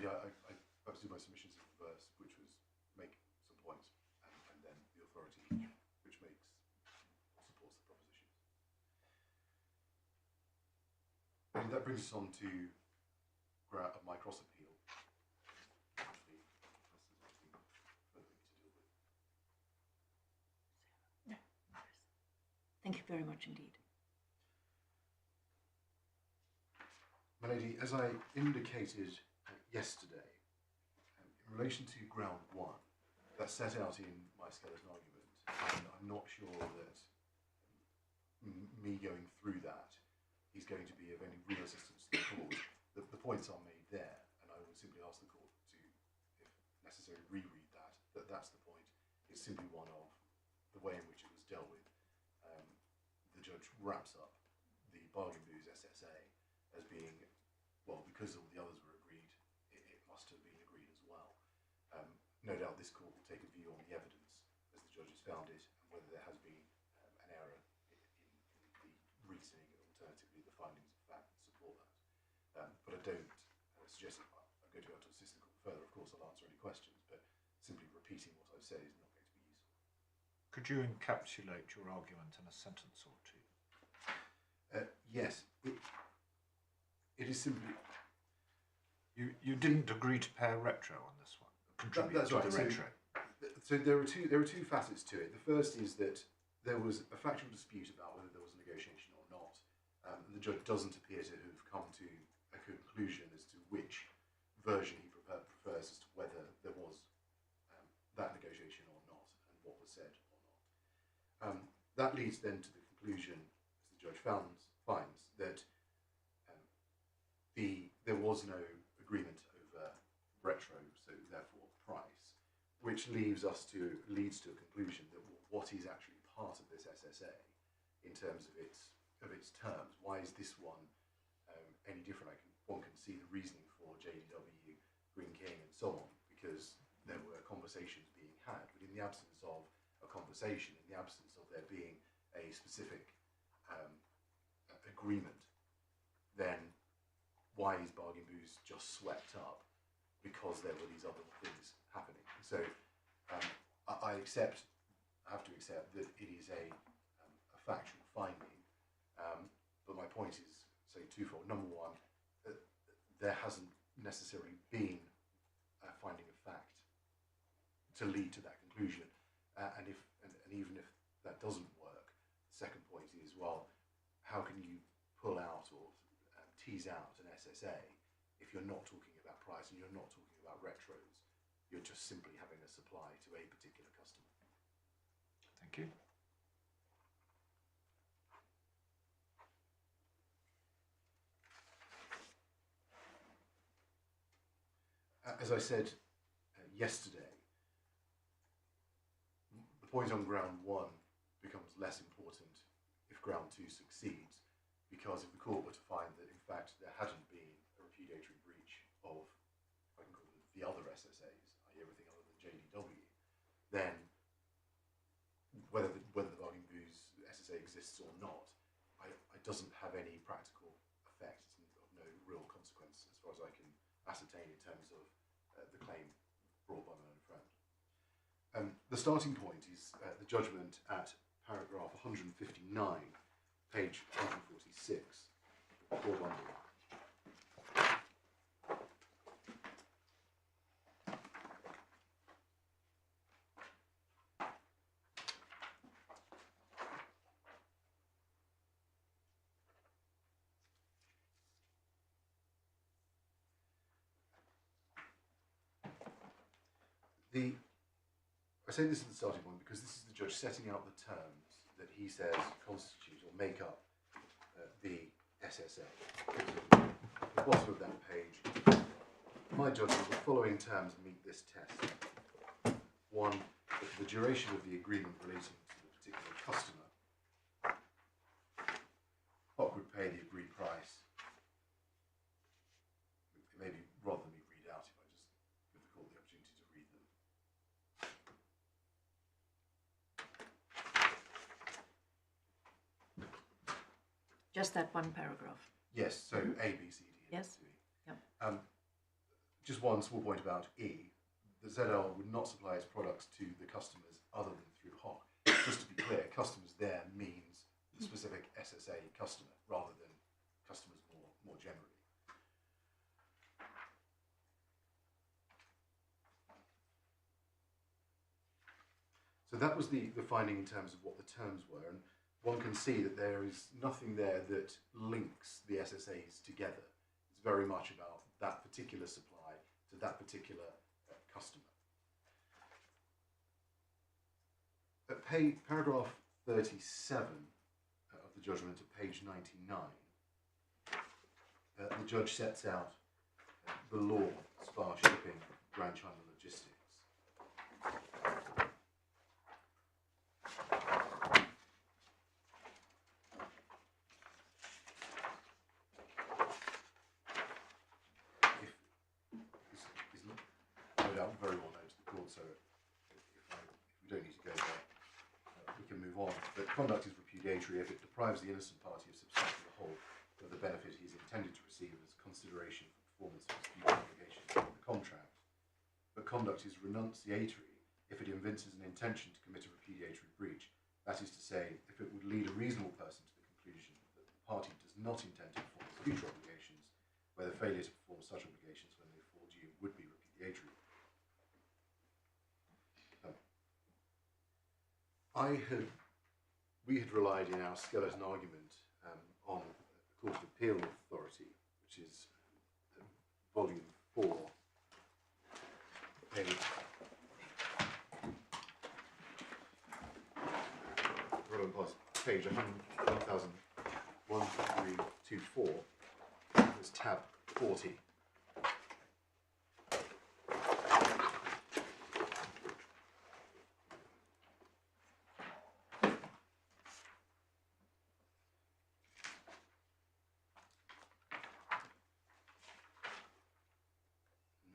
I perhaps do my submissions in reverse, which was make some points and then the authority, which makes or supports the propositions. And that brings us on to my cross appeal. Thank you very much indeed. My lady, as I indicated yesterday, in relation to ground 1, that's set out in my skeleton argument, and I'm not sure that me going through that is going to be of any real assistance to the court. The points are made there, and I would simply ask the court to, if necessary, reread that. That's the point. It's simply one of the way in which it was dealt with. The judge wraps up the bargain booze SSA as being, well, because all the others were agreed, it must have been agreed as well. No doubt this court will take a view on the evidence as the judge has found it, and whether there has been an error in the reasoning, and alternatively the findings of fact that support that. But I don't suggest I'm going to be able to assist the court further. Of course, I'll answer any questions, but simply repeating what I've said is not going to be useful. Could you encapsulate your argument in a sentence or two? Yes, it is simply. You didn't agree to pay a retro on this one. Contribute That's to right. the retro. So there are two facets to it. The first is that there was a factual dispute about whether there was a negotiation or not, and the judge doesn't appear to have come to a conclusion as to which version he prefers as to whether there was that negotiation or not, and what was said or not. That leads then to the conclusion, as the judge finds, that there was no agreement over retro, so therefore price, which leads to a conclusion that what is actually part of this SSA in terms of its terms. Why is this one any different? One can see the reasoning for JDW, Green King, and so on, because there were conversations being had. But in the absence of a conversation, in the absence of there being a specific agreement, then why is bargain booze just swept up because there were these other things happening? So I have to accept that it is a factual finding, but my point is, say, twofold. Number one, there hasn't necessarily been a finding of fact to lead to that conclusion, and even if that doesn't work, the second point is, well, how can you pull out or tease out an SSA if you're not talking about price and you're not talking about retros? You're just simply having a supply to a particular customer. Thank you. As I said yesterday, the point on ground 1 becomes less important if ground 2 succeeds, because if the court were to find that in fact there hadn't been a repudiatory breach of, if I can call them, the other SSAs, i.e. everything other than JDW, then whether the bargain booze SSA exists or not, it doesn't have any practical effect. It's of no real consequence as far as I can ascertain in terms of the claim brought by my own friend. The starting point is the judgment at paragraph 159, page 146, core bundle. I say this is the starting point because this is the judge setting out the terms that he says constitute or make up the SSA. At the bottom of that page, my judgment, the following terms meet this test. 1, that the duration of the agreement relating to the particular customer, Falk would pay the agreed price. It may be rather than me read out if I just give the court the opportunity to read them. Just that one paragraph. Yes, so A, B, C, D, and Yes. C. Yep. just one small point about E. The ZL would not supply its products to the customers other than through HOC. Just to be clear, customers there means the specific SSA customer rather than customers more generally. So that was the finding in terms of what the terms were, and one can see that there is nothing there that links the SSAs together. It's very much about that particular supply to that particular customer. At paragraph 37 of the judgment at page 99, the judge sets out the law, Spar Shipping, Grand China Logistics. Very well known to the court, so if we don't need to go there, we can move on. But conduct is repudiatory if it deprives the innocent party of substantial the whole of the benefit he is intended to receive as consideration for performance of his duty obligations under the contract. But conduct is renunciatory if it evinces an intention to commit a repudiatory breach. That is to say, if it would lead a reasonable person to the conclusion that the party does not intend to perform its future obligations, where the failure to perform such obligations when they fall due would be repudiatory. We had relied in our skeleton argument on the Court of Appeal Authority, which is volume 4, page 1324, it's tab 40.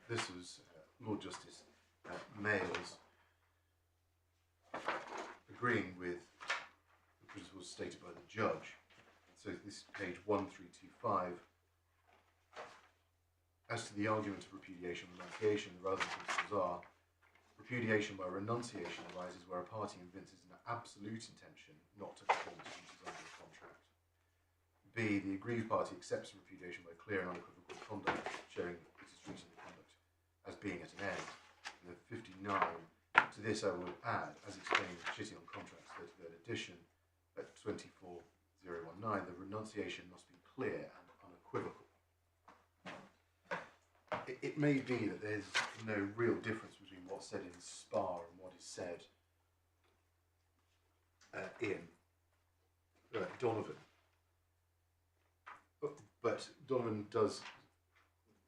This was Lord Justice Mayles agreeing with the principles stated by the judge. So this is page 1325. As to the argument of repudiation and renunciation, the relevant principles are: repudiation by renunciation arises where a party evinces an absolute intention not to perform its duties under the contract. B. The aggrieved party accepts repudiation by clear and unequivocal conduct, showing it is treating the conduct as being at an end. And then 59, to this I would add, as explained in Chitty on Contracts, 33rd edition, at 24019, the renunciation must be clear and unequivocal. It may be that there's no real difference between what's said in Spar and what is said in Donovan. But Donovan does,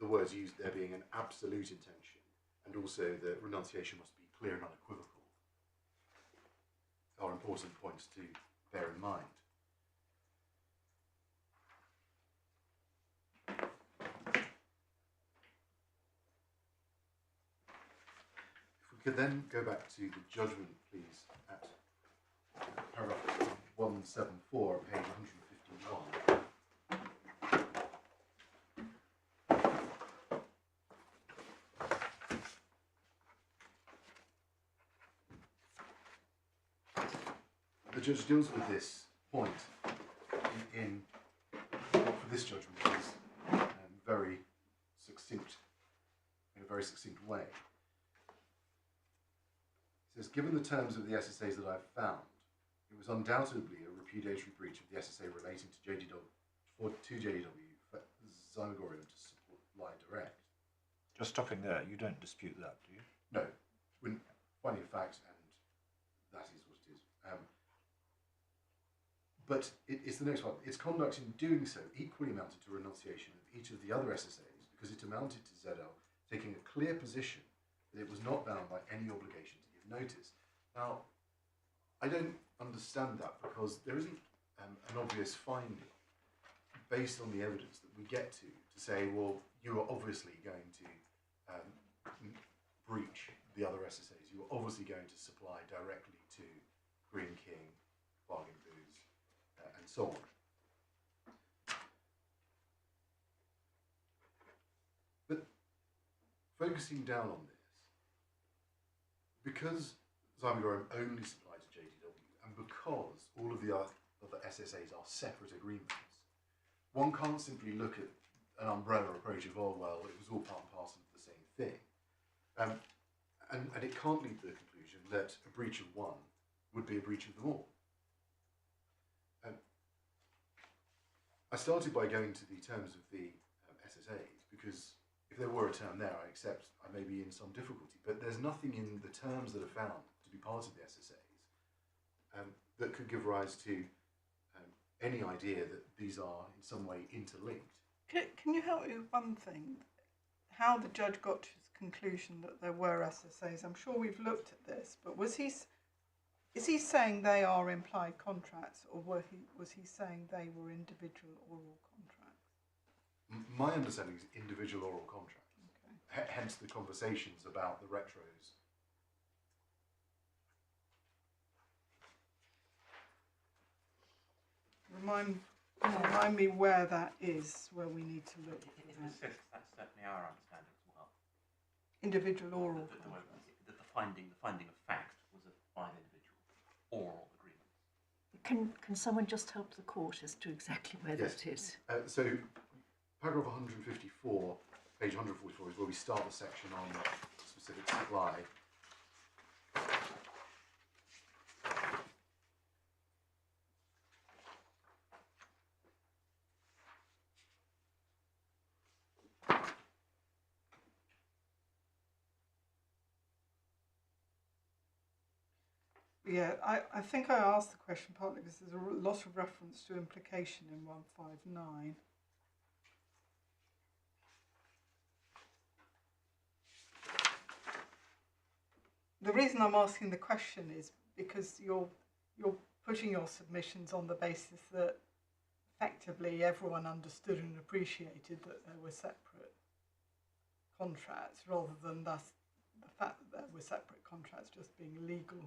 the words used there being an absolute intention, and also the renunciation must be clear and unequivocal, are important points to bear in mind. If we could then go back to the judgment, please, at paragraph 174, page 151. The judge deals with this point in for this judgment is very succinct, in a very succinct way. He says, given the terms of the SSAs that I've found, it was undoubtedly a repudiatory breach of the SSA relating to JDW for Zymurgorium to supply direct. Just stopping there, you don't dispute that, do you? No, we're finding a fact, and that is what it is. But it's the next one. Its conduct in doing so equally amounted to renunciation of each of the other SSAs because it amounted to ZL taking a clear position that it was not bound by any obligation to give notice. Now, I don't understand that because there isn't an obvious finding based on the evidence that we get to say, well, you are obviously going to breach the other SSAs. You are obviously going to supply directly to Green King, Bargain Booze, and so on. But focusing down on this, because Zymurgorium only supplied to JDW, and because all of the other SSAs are separate agreements, one can't simply look at an umbrella approach of, oh, well, it was all part and parcel of the same thing. And it can't lead to the conclusion that a breach of one would be a breach of them all. I started by going to the terms of the SSAs, because if there were a term there, I accept I may be in some difficulty, but there's nothing in the terms that are found to be part of the SSAs that could give rise to any idea that these are in some way interlinked. Can you help me with one thing? How the judge got to his conclusion that there were SSAs? I'm sure we've looked at this, but is he saying they are implied contracts, or was he saying they were individual oral contracts? My understanding is individual oral contracts. Okay. Hence the conversations about the retros. Remind me where that is, where we need to look for It that. persists, that's certainly our understanding as well. Individual oral That contracts. the finding of fact was by an individual oral agreement. Can someone just help the court as to exactly where Yes. that is? So, paragraph 154, page 144 is where we start the section on specific supply. Yeah, I think I asked the question partly because there's a lot of reference to implication in 159. The reason I'm asking the question is because you're putting your submissions on the basis that effectively everyone understood and appreciated that there were separate contracts, rather than the fact that there were separate contracts just being legal.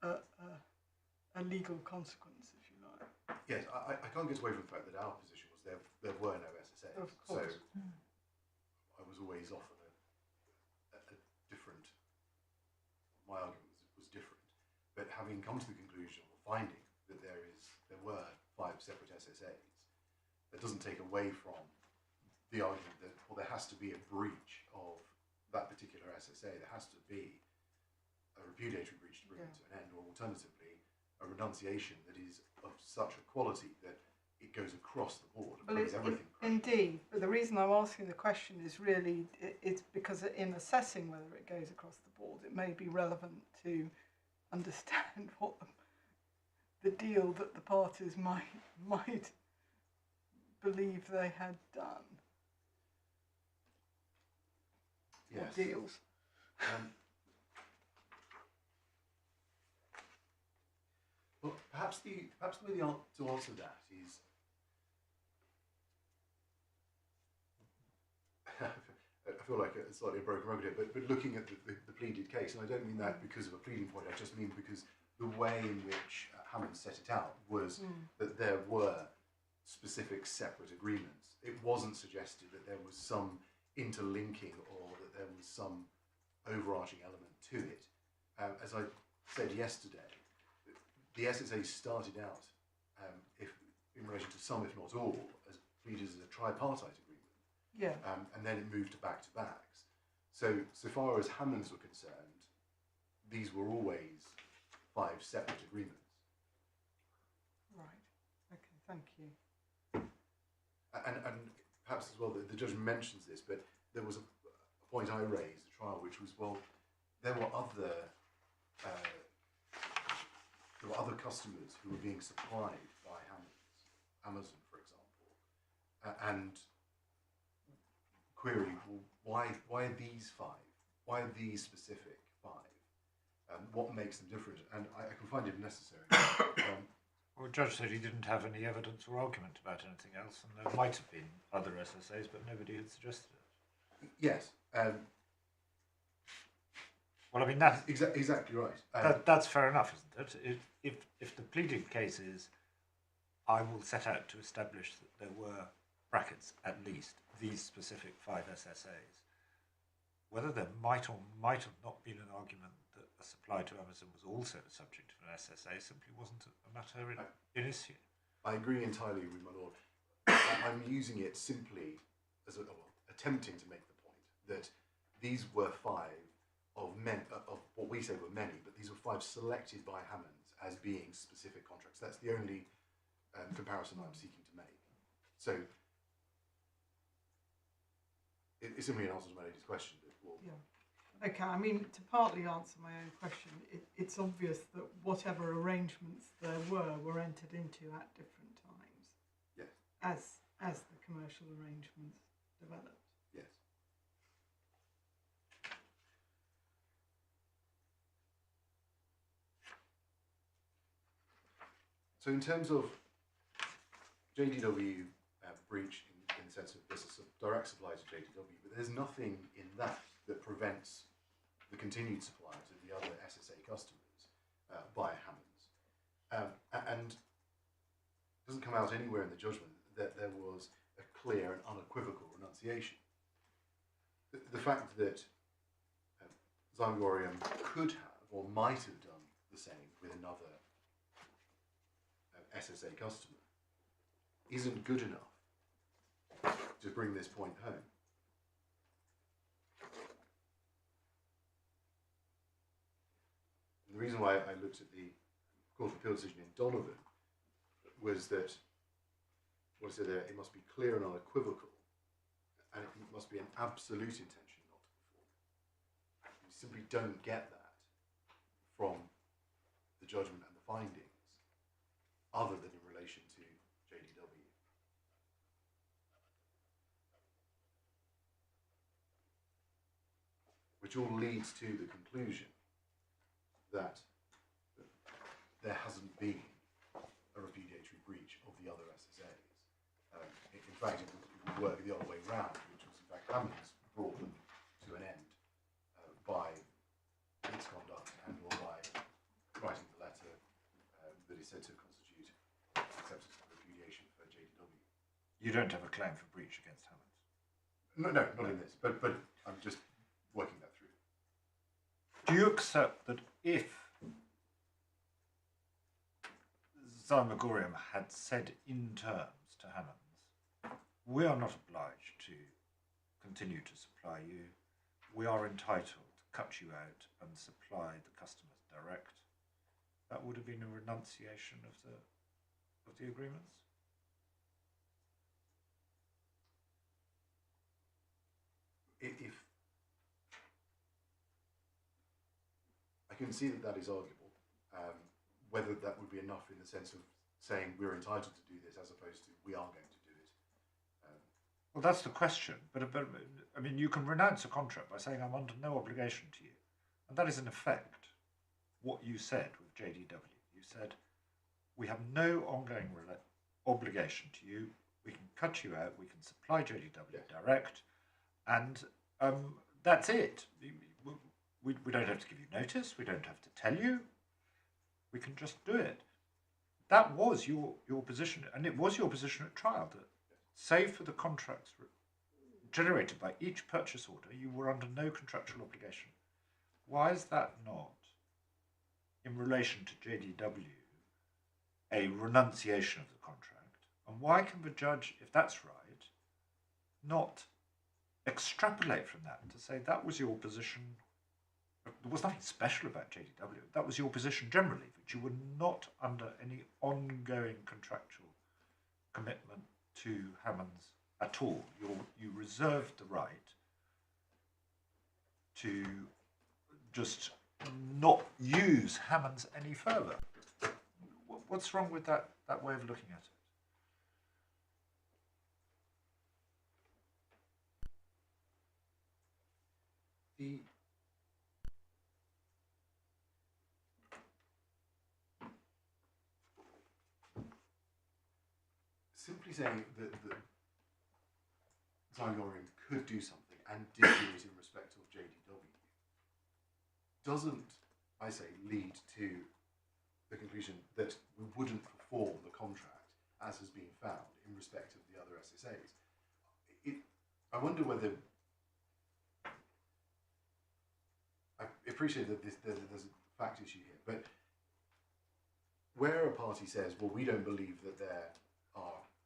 A legal consequence, if you like. Yes, I can't get away from the fact that our position was there were no SSAs. Of course. So I was always often a different, my argument was different. But having come to the conclusion or finding that there were 5 separate SSAs, that doesn't take away from the argument that, well, there has to be a breach of that particular SSA. There has to be a repudiatory breach to bring it to an end, or alternatively, a renunciation that is of such a quality that it goes across the board and brings everything. Indeed, but the reason I'm asking the question is really it's because in assessing whether it goes across the board, it may be relevant to understand what the deal that the parties might believe they had done. Yes. Or deals. Well, perhaps the way to answer that is I feel like it's slightly a broken record here, but looking at the pleaded case, and I don't mean that because of a pleading point, I just mean because the way in which Hammond set it out was that there were specific separate agreements. It wasn't suggested that there was some interlinking or that there was some overarching element to it. As I said yesterday, the SSA started out, in relation to some, if not all, as pleaded as a tripartite agreement. Yeah. And then it moved to back-to-backs. So far as Hammonds were concerned, these were always 5 separate agreements. Right. Okay, thank you. And perhaps as well, the judge mentions this, but there was a point I raised at trial, which was, well, there were other customers who were being supplied by Hammonds, Amazon, for example, and query, well, why are these 5? Why are these specific 5? What makes them different? And I can find it necessary. Well, the judge said he didn't have any evidence or argument about anything else, and there might have been other SSAs, but nobody had suggested it. Yes. Well, I mean, that's exactly right. that's fair enough, isn't it? If the pleading case is, I will set out to establish that there were brackets at least, these specific 5 SSAs, whether there might or might have not been an argument that a supply to Amazon was also the subject of an SSA simply wasn't a matter in issue. I agree entirely with my lord. I'm using it simply as attempting to make the point that these were 5 of what we say were many, but these were 5 selected by Hammonds as being specific contracts. That's the only comparison I'm seeking to make. So it's simply an answer to my lady's question. Yeah. Okay, I mean, to partly answer my own question, it's obvious that whatever arrangements there were entered into at different times. Yes. As the commercial arrangements developed. Yes. So in terms of JDW breach in the sense of this is a direct supply to JDW, but there's nothing in that that prevents the continued supply to the other SSA customers by Hammonds. And it doesn't come out anywhere in the judgment that there was a clear and unequivocal renunciation. The fact that Zymurgorium could have or might have done the same with another SSA customer isn't good enough to bring this point home. And the reason why I looked at the Court of Appeal decision in Donovan was that what I said there, it must be clear and unequivocal, and it must be an absolute intention not to perform. You simply don't get that from the judgment and the findings, other than in relation to JDW. Which all leads to the conclusion that there hasn't been a repudiatory breach of the other SSAs. In fact, it would work the other way round, which was in fact Hammonds brought them to an end by its conduct and or by writing the letter that is said to constitute acceptance of repudiation for JDW. You don't have a claim for breach against Hammonds? No, not in this, but I'm just working that through. Do you accept that if Zymurgorium had said in terms to Hammonds, we are not obliged to continue to supply you, we are entitled to cut you out and supply the customers direct, that would have been a renunciation of the agreements? If I can see that is arguable, whether that would be enough in the sense of saying we're entitled to do this as opposed to we are going to do it. Well, that's the question. But I mean, you can renounce a contract by saying I'm under no obligation to you, and that is in effect what you said with JDW. You said we have no ongoing obligation to you. We can cut you out. We can supply JDW direct, and that's it. We don't have to give you notice. We don't have to tell you. We can just do it. That was your position, and it was your position at trial that, save for the contracts generated by each purchase order, you were under no contractual obligation. Why is that not, in relation to JDW, a renunciation of the contract? And why can the judge, if that's right, not extrapolate from that to say that was your position? There was nothing special about JDW. That was your position generally, that you were not under any ongoing contractual commitment to Hammonds at all. You reserved the right to just not use Hammonds any further. What's wrong with that way of looking at it? Simply saying that Zymurgorium could do something and did do it in respect of JDW doesn't, I say, lead to the conclusion that we wouldn't perform the contract as has been found in respect of the other SSAs. I wonder whether I appreciate that there's a fact issue here, but where a party says, well, we don't believe that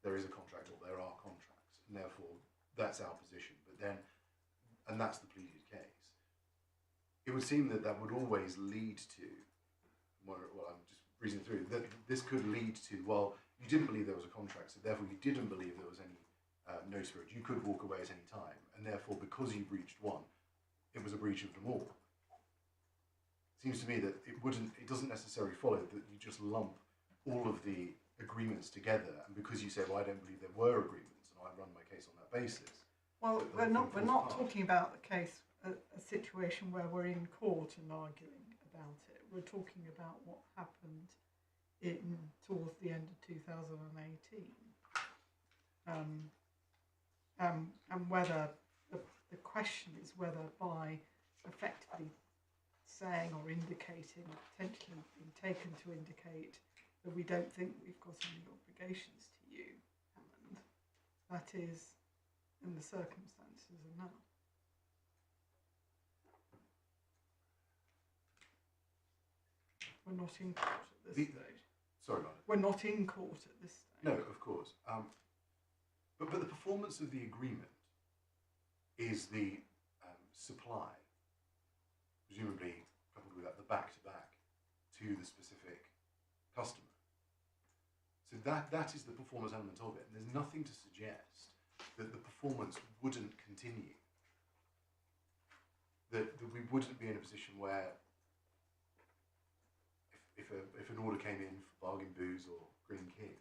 there is a contract or there are contracts, and therefore that's our position, but then, and that's the pleaded case, it would seem that that would always lead to, well, I'm just reasoning through, that this could lead to, well, you didn't believe there was a contract, so therefore you didn't believe there was any notice period. You could walk away at any time, and therefore, because you breached one, it was a breach of them all. Seems to me that it doesn't necessarily follow that you just lump all of the agreements together, and because you say, well, I don't believe there were agreements, and I run my case on that basis. Well, we're not talking about the case, a situation where we're in court and arguing about it. We're talking about what happened towards the end of 2018, and whether the question is whether by effectively saying or indicating, potentially being taken to indicate that we don't think we've got any obligations to you, Hammond, that is, in the circumstances, enough. We're not in court at this stage. Sorry, Lana. We're not in court at this stage. No, of course. But the performance of the agreement is the supply, presumably coupled with that, the back-to-back to the specific customer. So that is the performance element of it. And there's nothing to suggest that the performance wouldn't continue. That we wouldn't be in a position where if an order came in for bargain booze or Green King.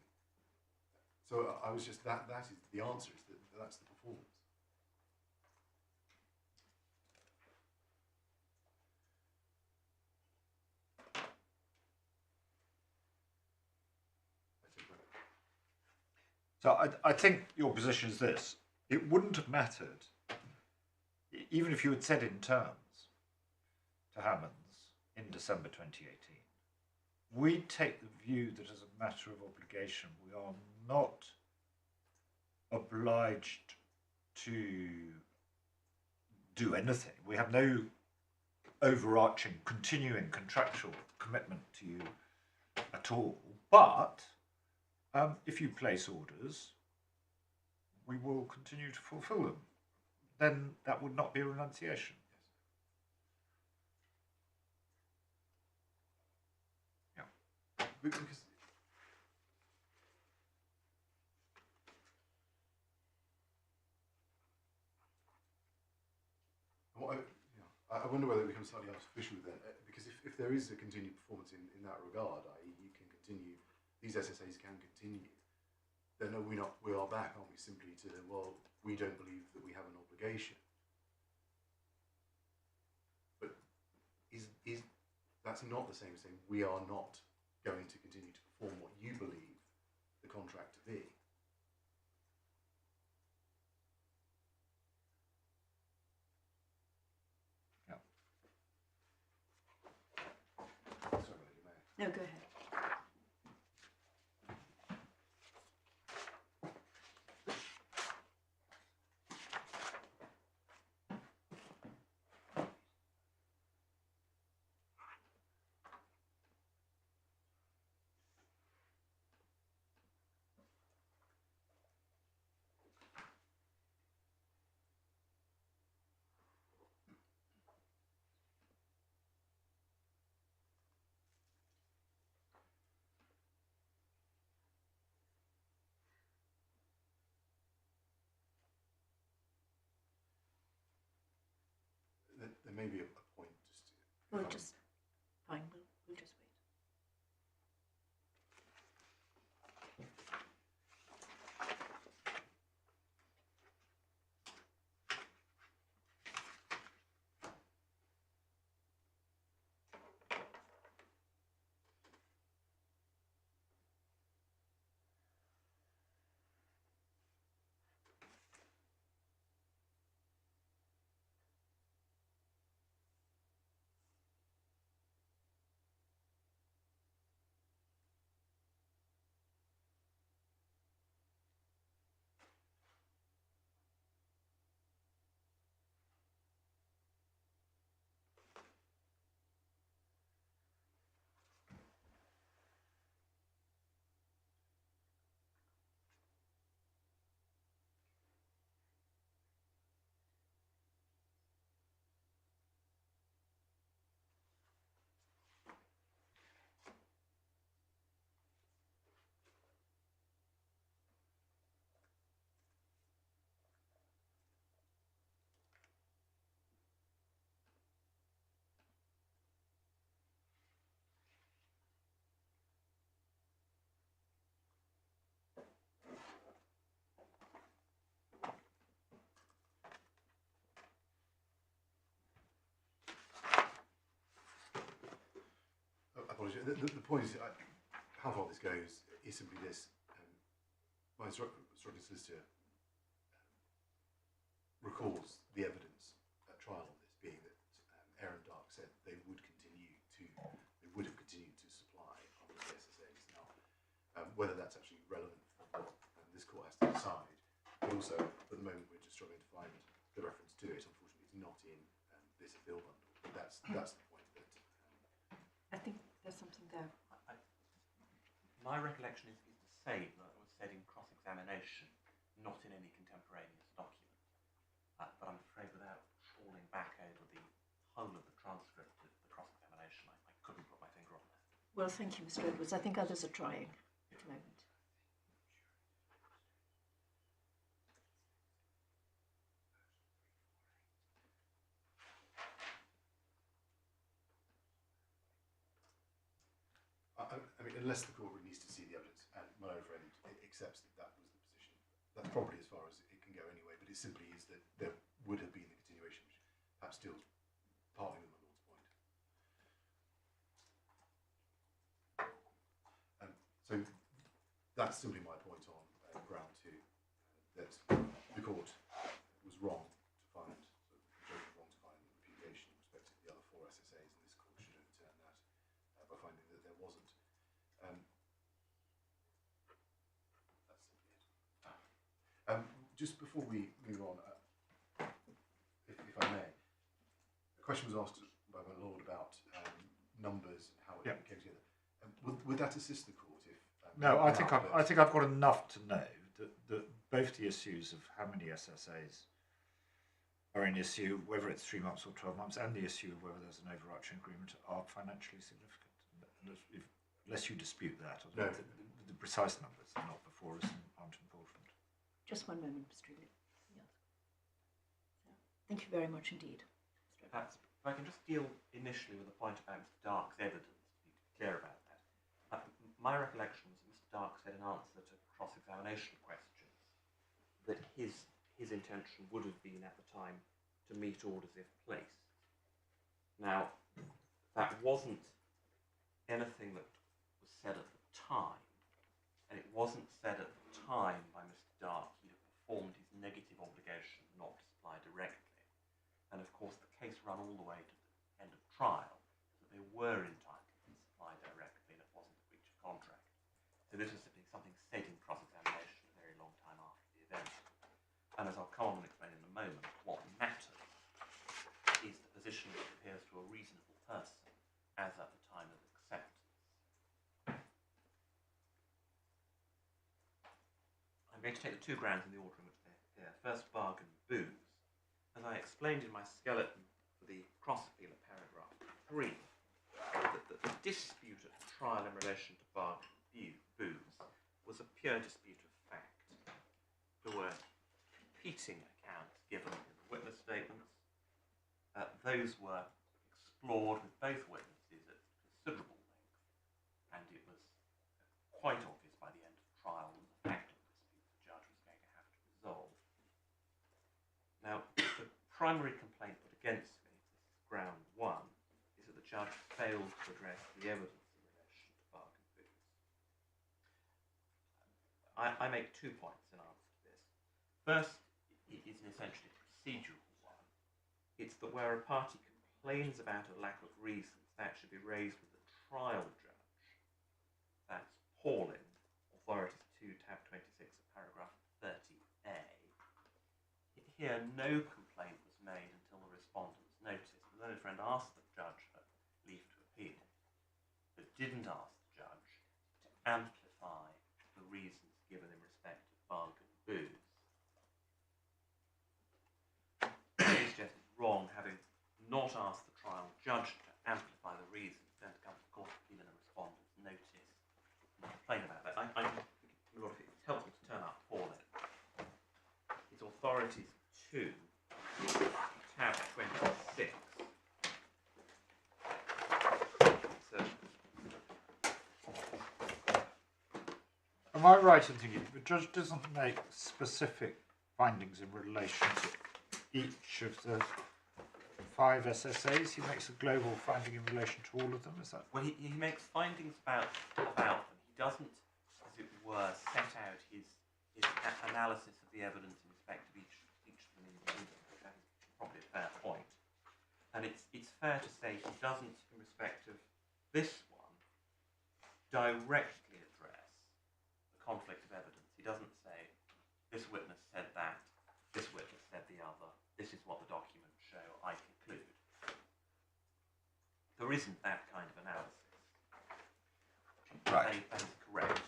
So I was just, that is the answer, is that's the performance. So I think your position is this. It wouldn't have mattered, even if you had said in terms to Hammonds in December 2018. We take the view that as a matter of obligation, we are not obliged to do anything. We have no overarching, continuing contractual commitment to you at all. But if you place orders, we will continue to fulfill them. Then that would not be a renunciation. Yeah. Because I wonder whether it becomes slightly artificial then, because if there is a continued performance in that regard, i.e. you can continue, these SSAs can continue, then we are back, aren't we, simply to, well, we don't believe that we have an obligation. But is that's not the same as saying we are not going to continue to perform what you believe the contract to be. No, go ahead. There may be a point just to... Well, just fine. We'll just wait. the point is, how far this goes is simply this. My instructing solicitor recalls the evidence at trial on this being that Aaron Dark said they would have continued to supply under the SSAs. Now, whether that's actually relevant for what this court has to decide, but also at the moment we're just struggling to find the reference to it. Unfortunately, it's not in this appeal bundle. But that's the point that. I think there's something there. My recollection is the same that was said in cross-examination, not in any contemporaneous document. But I'm afraid without trawling back over the whole of the transcript of the cross-examination, I couldn't put my finger on that. Well, thank you, Mr. Edwards. I think others are trying at the moment. I mean, unless the court really needs to see the evidence, and my own friend accepts that that was the position, that's probably as far as it can go anyway. But it simply is that there would have been the continuation, which perhaps steals partly with my lord's point. So that's simply my point on ground two, that the court was wrong to find, the judge was wrong to find repudiation in respect to the other 4 SSAs, and this court should overturn that by finding that there wasn't. That's simply it. Just before we move on, if I may, a question was asked by my lord about numbers and how it came together. Would that assist the court if? No, I think I've got enough to know that both the issues of how many SSAs are in issue, whether it's 3 months or 12 months, and the issue of whether there's an overarching agreement are financially significant. Unless you dispute that, the precise numbers are not before us and aren't important. Just one moment, Mr. Ridley. Yes. Thank you very much indeed. Perhaps if I can just deal initially with the point about Mr. Dark's evidence, to be clear about that. My recollection was that Mr. Dark said in answer to cross-examination questions that his intention would have been at the time to meet orders if placed. Now, that wasn't anything that was said at the time, and it wasn't said at the time by Mr. Dark he'd have performed his negative obligation not to supply directly. And of course the case ran all the way to the end of trial, so they were entitled to supply directly and it wasn't a breach of contract. So this was simply something said in cross-examination a very long time after the event. And as I'll come on and explain in a moment, what matters is the position that appears to a reasonable person as at the time of acceptance. I'm going to take the 2 grounds in the order in which they appear. First, bargain booze. As I explained in my skeleton for the cross-appeal at paragraph 3, that the dispute at trial in relation to bargain booze was a pure dispute of fact. There were competing accounts given in the witness statements. Those were explored with both witnesses at considerable length, and it was quite obvious by the end of the trial that the fact of the dispute the judge was going to have to resolve. Now, the primary complaint put against me, this is ground 1, is that the judge failed to address the evidence in relation to bargain booze. I make 2 points in answer to this. First, it is an essentially procedural one. It's that where a party complains about a lack of reasons, that should be raised with the trial judge. That's Pauling, Authorities 2, tab 26 of paragraph 30A. Here, no complaint was made until the respondent's notice. The learned friend asked the judge for leave to appeal, but didn't ask the judge to amplify the reasons given in respect of bargain booze. It's just wrong, having not asked the trial judge to amplify the reasons, then to come to the court of appeal in a respondent's notice and complain about that. Lord, if it helps me to turn up Pauling, it's Authorities 2, tab 26. Am I right in thinking the judge doesn't make specific findings in relation to each of the 5 SSAs, he makes a global finding in relation to all of them, is that? Well, he makes findings about them. He doesn't, as it were, set out his analysis of the evidence in respect of each of them individually. That is probably a fair point. And it's fair to say he doesn't, in respect of this one, directly address the conflict of evidence. He doesn't say, this witness said that, this witness said the other, this is what the documents show, I conclude. There isn't that kind of analysis. Right. That is correct.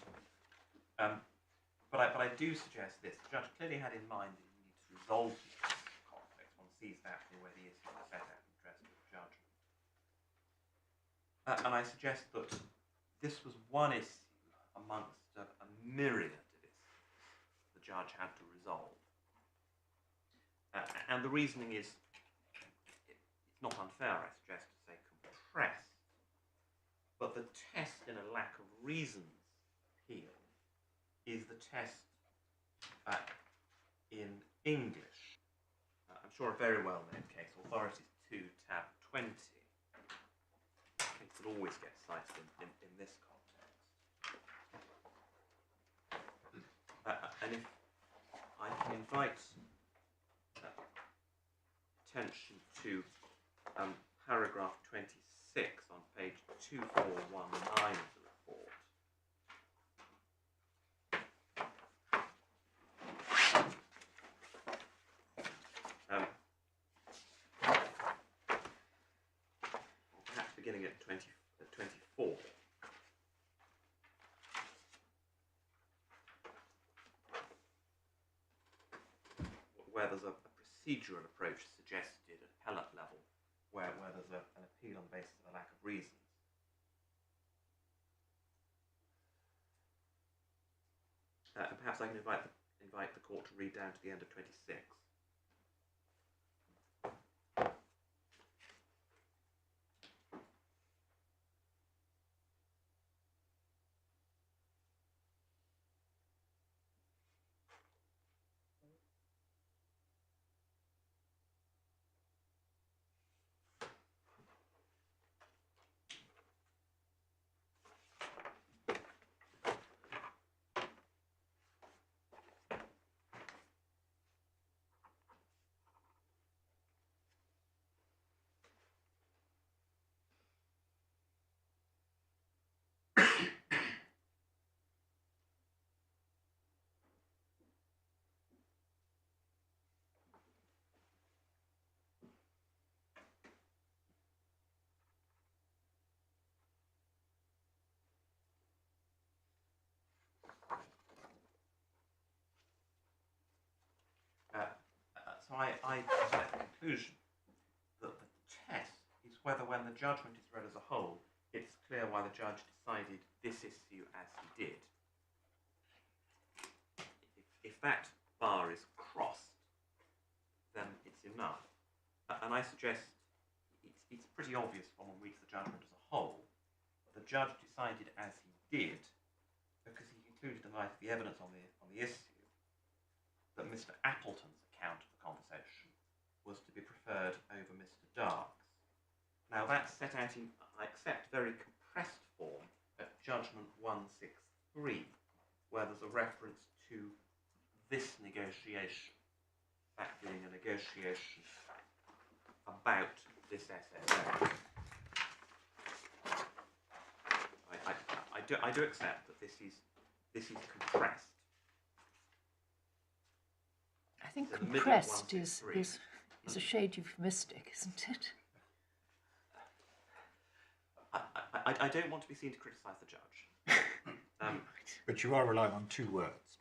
But I do suggest this. The judge clearly had in mind that he needs to resolve this conflict. One sees that in the way the issue is set out in the address to the judgment. And I suggest that this was one issue amongst a myriad of issues the judge had to resolve. And the reasoning is, it's not unfair, I suggest, to say compressed, but the test in a lack of reasons appeal is the test in English. I'm sure a very well-known case, Authorities 2, tab 20, case that always gets cited in this context. And if I can invite attention to paragraph 26 on page 2419 of the report. Or perhaps beginning at 24. Where there's a procedural approach suggested at appellate level, where there's an appeal on the basis of a lack of reasons. And perhaps I can invite the court to read down to the end of 26. So I draw the conclusion that the test is whether when the judgment is read as a whole, it's clear why the judge decided this issue as he did. If that bar is crossed, then it's enough. And I suggest it's pretty obvious when one reads the judgment as a whole that the judge decided as he did because he concluded in light of the evidence on the issue that Mr. Appleton's account of the conversation was to be preferred over Mr. Dark's. Now that's set out in, I accept, very compressed form at Judgment 163, where there's a reference to this negotiation, that being a negotiation about this SSA. I do accept that this is compressed. I think compressed is a shade euphemistic, isn't it? I don't want to be seen to criticise the judge. But you are relying on 2 words.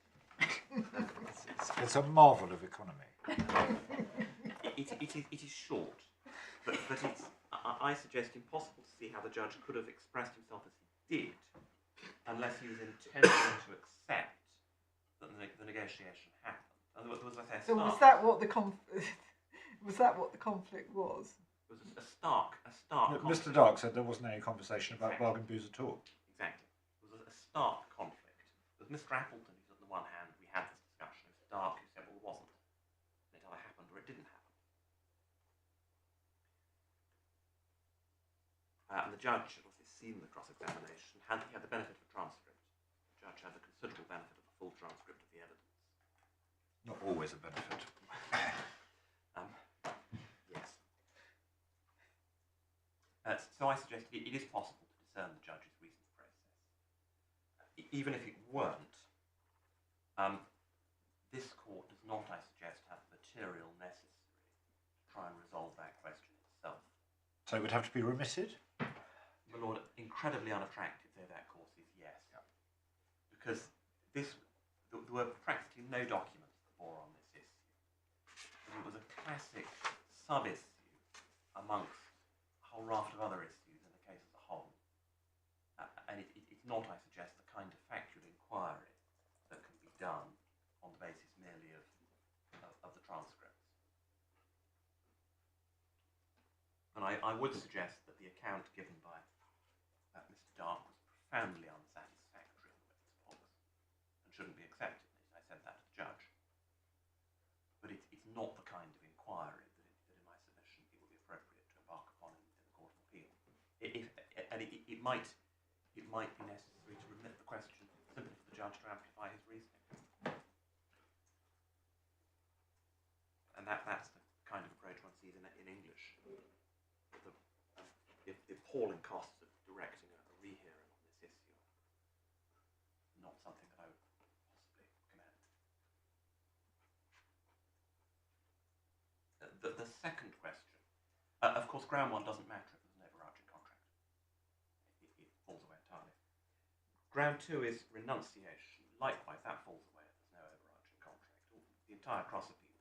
It's a marvel of economy. It is short, but it's, I suggest, impossible to see how the judge could have expressed himself as he did unless he was intending to accept that the negotiation happened. Was I say, so was that what the conflict was? It was a stark Look, conflict. Mr. Dark said there wasn't any conversation about bargain booze at all. Exactly. It was a stark conflict. With Mr. Appleton, who's on the one hand, we had this discussion. Mr. Dark, who said, well, it wasn't. And it either happened or it didn't happen. And the judge had obviously seen the cross-examination, he had the benefit of a transcript. The judge had the considerable benefit of a full transcript of the evidence. Not always a benefit. Yes. So I suggest it is possible to discern the judge's reasoned process. Even if it weren't, this court does not, I suggest, have the material necessary to try and resolve that question itself. So it would have to be remitted? My lord, incredibly unattractive though that course is, yes. Yeah. Because there were practically no documents that bore on this issue. It was a classic sub-issue amongst a whole raft of other issues in the case as a whole. And it's not, I suggest, the kind of factual inquiry that can be done on the basis merely of the transcripts. And I would suggest that the account given by Mr. Dark was profoundly unsatisfactory in the witness box and shouldn't be accepted. I said that to the judge. But it's not the kind of inquiry that in my submission it would be appropriate to embark upon in the Court of Appeal. It might be necessary to remit the question simply for the judge to amplify his reasoning. And that's the kind of approach one sees in English. The appalling costs of directing a rehearing on this issue. Not something that I would possibly commend. The second question, of course, ground one doesn't matter if there's an overarching contract. It falls away entirely. Ground two is renunciation. Likewise, that falls away if there's no overarching contract. The entire cross appeal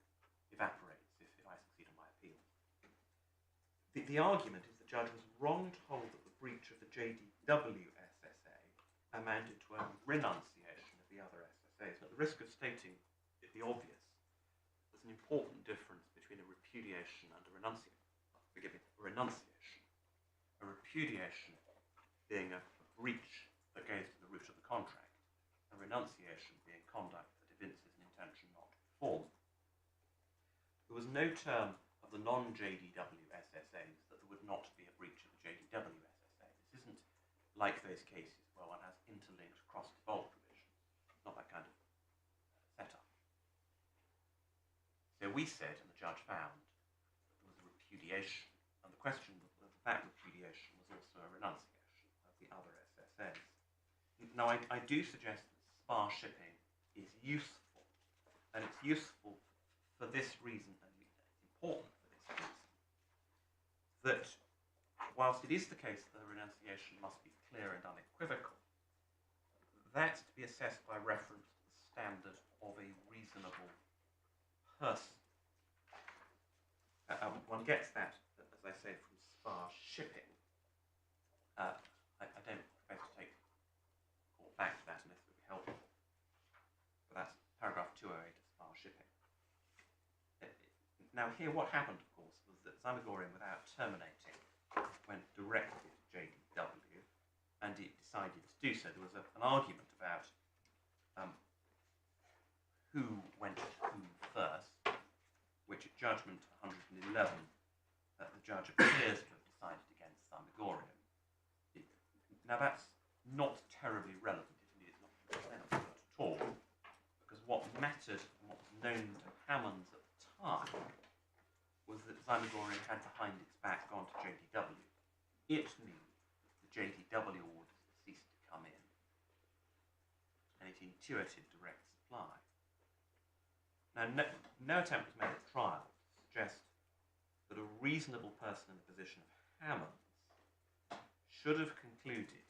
evaporates if I succeed on my appeal. The argument is the judge was wrong to hold that the breach of the JDW SSA amounted to a renunciation of the other SSAs. At the risk of stating the obvious, there's an important difference between a repudiation and a renunciation. Forgive me, a renunciation. A repudiation being a breach that goes to the root of the contract. A renunciation being conduct that evinces an intention not to perform. There was no term of the non-JDW SSAs that there would not be a breach of the JDW SSA. This isn't like those cases where one has interlinked cross-default provisions. It's not that kind of setup. So we said, and the judge found, that there was a repudiation, and the question of that repudiation was also a renunciation of the other SSAs. Now, I do suggest that spar shipping is useful, and it's useful for this reason, and it's important for this reason, that whilst it is the case that the renunciation must be clear and unequivocal, that's to be assessed by reference to the standard of a reasonable person. One gets that, as I say, from spar shipping. I don't propose to take call back to that unless it would be helpful. But that's paragraph 208 of spar shipping. Now here what happened, of course, was that Zymurgorium, without terminating, went directly to JDW, and it decided to do so. There was an argument about who went to whom first, which at judgment 111, the judge appears to have decided against Zymurgorium. Now that's not terribly relevant, it's not relevant at all, because what mattered and what was known to Hammonds at the time was that Zymurgorium had behind its back gone to JDW. It knew the JDW orders had ceased to come in, and it intuited direct supply. Now, no attempt was made at trial to suggest that a reasonable person in the position of Hammonds should have concluded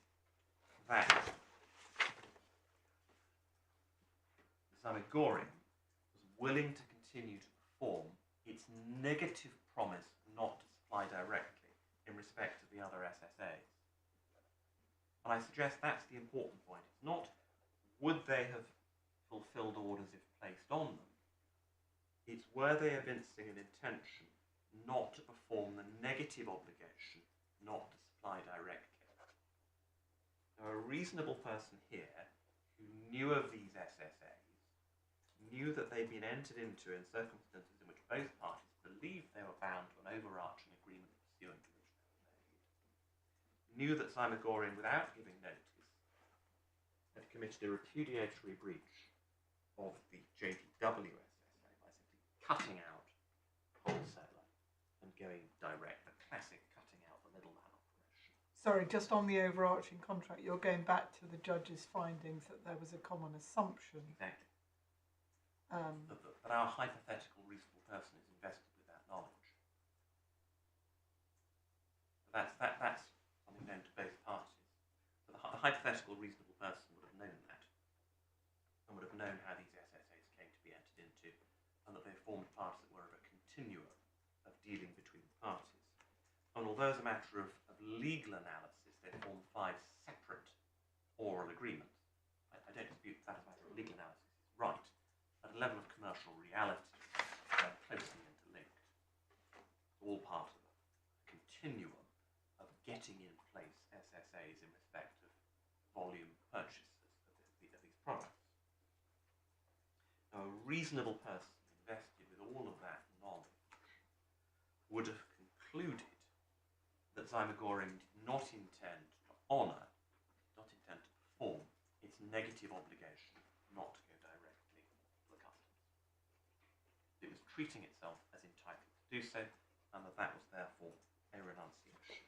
that Zymurgorium was willing to continue to perform its negative promise not to supply directly in respect of the other SSAs. And I suggest that's the important point. It's not would they have fulfilled orders if placed on them. It's were they evincing an intention not to perform the negative obligation not to supply directly. Now, a reasonable person here who knew of these SSAs knew that they'd been entered into in circumstances in which both parties believed they were bound to an overarching agreement pursuant to which they were made, knew that Zymurgorium, without giving notice, had committed a repudiatory breach of the JDW SSA by simply cutting out wholesaler and going direct, the classic cutting out the middleman operation. Sorry, just on the overarching contract, you're going back to the judge's findings that there was a common assumption. Exactly. That our hypothetical reasonable person is invested with that knowledge. That's something known to both parties. So the hypothetical reasonable person would have known that, and would have known how these SSAs came to be entered into, and that they formed parts that were of a continuum of dealing between the parties. And although as a matter of legal analysis they form 5 separate oral agreements, I don't dispute that as a matter of legal analysis is right. At a level of commercial reality, they're closely interlinked. All part of a continuum of getting in place SSAs in respect of volume purchases of these products. Now, a reasonable person invested with all of that knowledge would have concluded that Zymurgorium did not intend to honour, did not intend to perform its negative obligation not to go directly to the customs. It was treating itself as entitled to do so, and that was therefore a renunciation.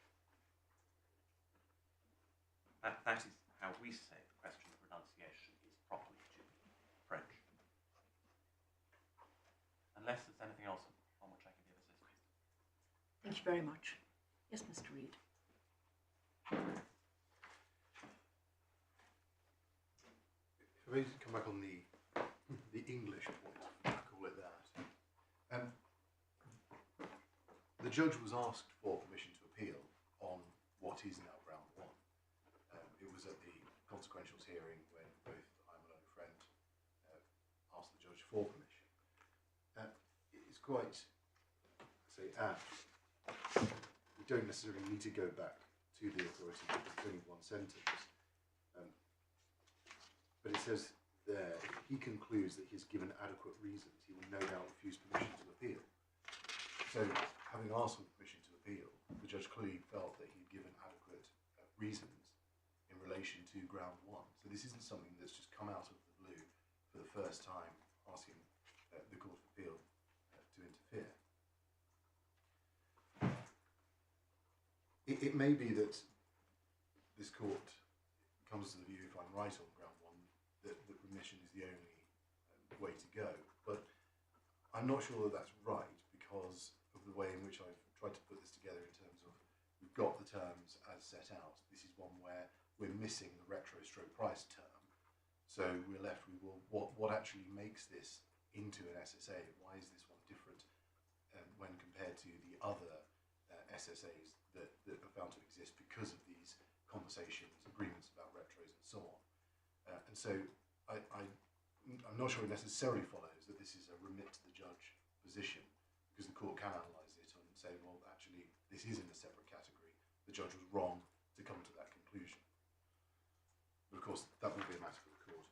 That is how we say the question of renunciation is properly to be approached. Unless there's anything else on which I can give assistance. Thank you very much. Yes, Mr. Reid. If I may come back on the English point, if I call it that. The judge was asked for permission to appeal on what is now ground 1. It was at the consequentials hearing when both I and my own friend asked the judge for permission. It's quite, say, apt. We don't necessarily need to go back to the authority, it's only one sentence. But it says there, if he concludes that he has given adequate reasons, he will no doubt refuse permission to appeal. So, having asked for permission to appeal, the judge clearly felt that he'd given adequate reasons in relation to ground 1. So this isn't something that's just come out of the blue for the first time, asking the Court of Appeal to interfere. It may be that this court comes to the view, if I'm right on ground 1, that permission is the only way to go. But I'm not sure that that's right because of the way in which I've tried to put this together in terms of we've got the terms as set out. This is one where we're missing the retro-stroke price term. So we're left with, well, what actually makes this into an SSA? Why is this one different when compared to the other SSAs that are found to exist because of these conversations, agreements about retros and so on. And so I'm not sure it necessarily follows that this is a remit to the judge position, because the court can analyse it and say, well, actually, this is in a separate category. The judge was wrong to come to that conclusion. But of course, that will be a matter for the court.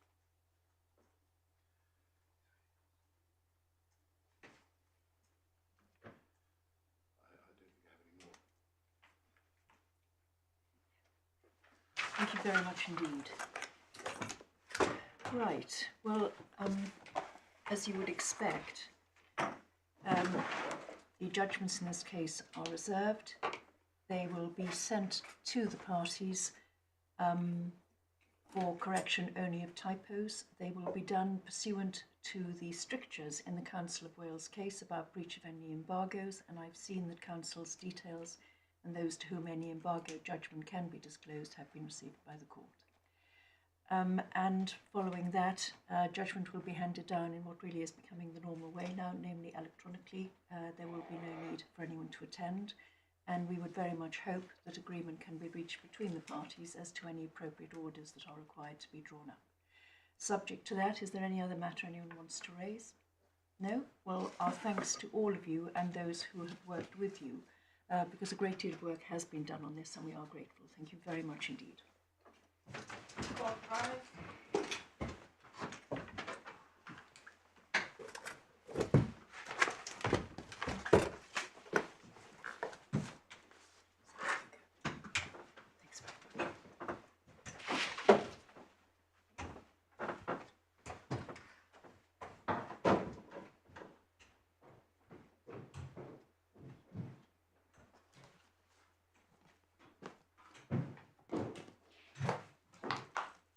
I don't think I have any more. Thank you very much indeed. Right, well, as you would expect, the judgments in this case are reserved. They will be sent to the parties for correction only of typos. They will be done pursuant to the strictures in the Council of Wales case about breach of any embargoes, and I've seen that Council's details and those to whom any embargo judgment can be disclosed have been received by the court. And following that, judgment will be handed down in what really is becoming the normal way now, namely electronically. There will be no need for anyone to attend, and we would very much hope that agreement can be reached between the parties as to any appropriate orders that are required to be drawn up. Subject to that, is there any other matter anyone wants to raise? No? Well, our thanks to all of you and those who have worked with you, because a great deal of work has been done on this, and we are grateful. Thank you very much indeed.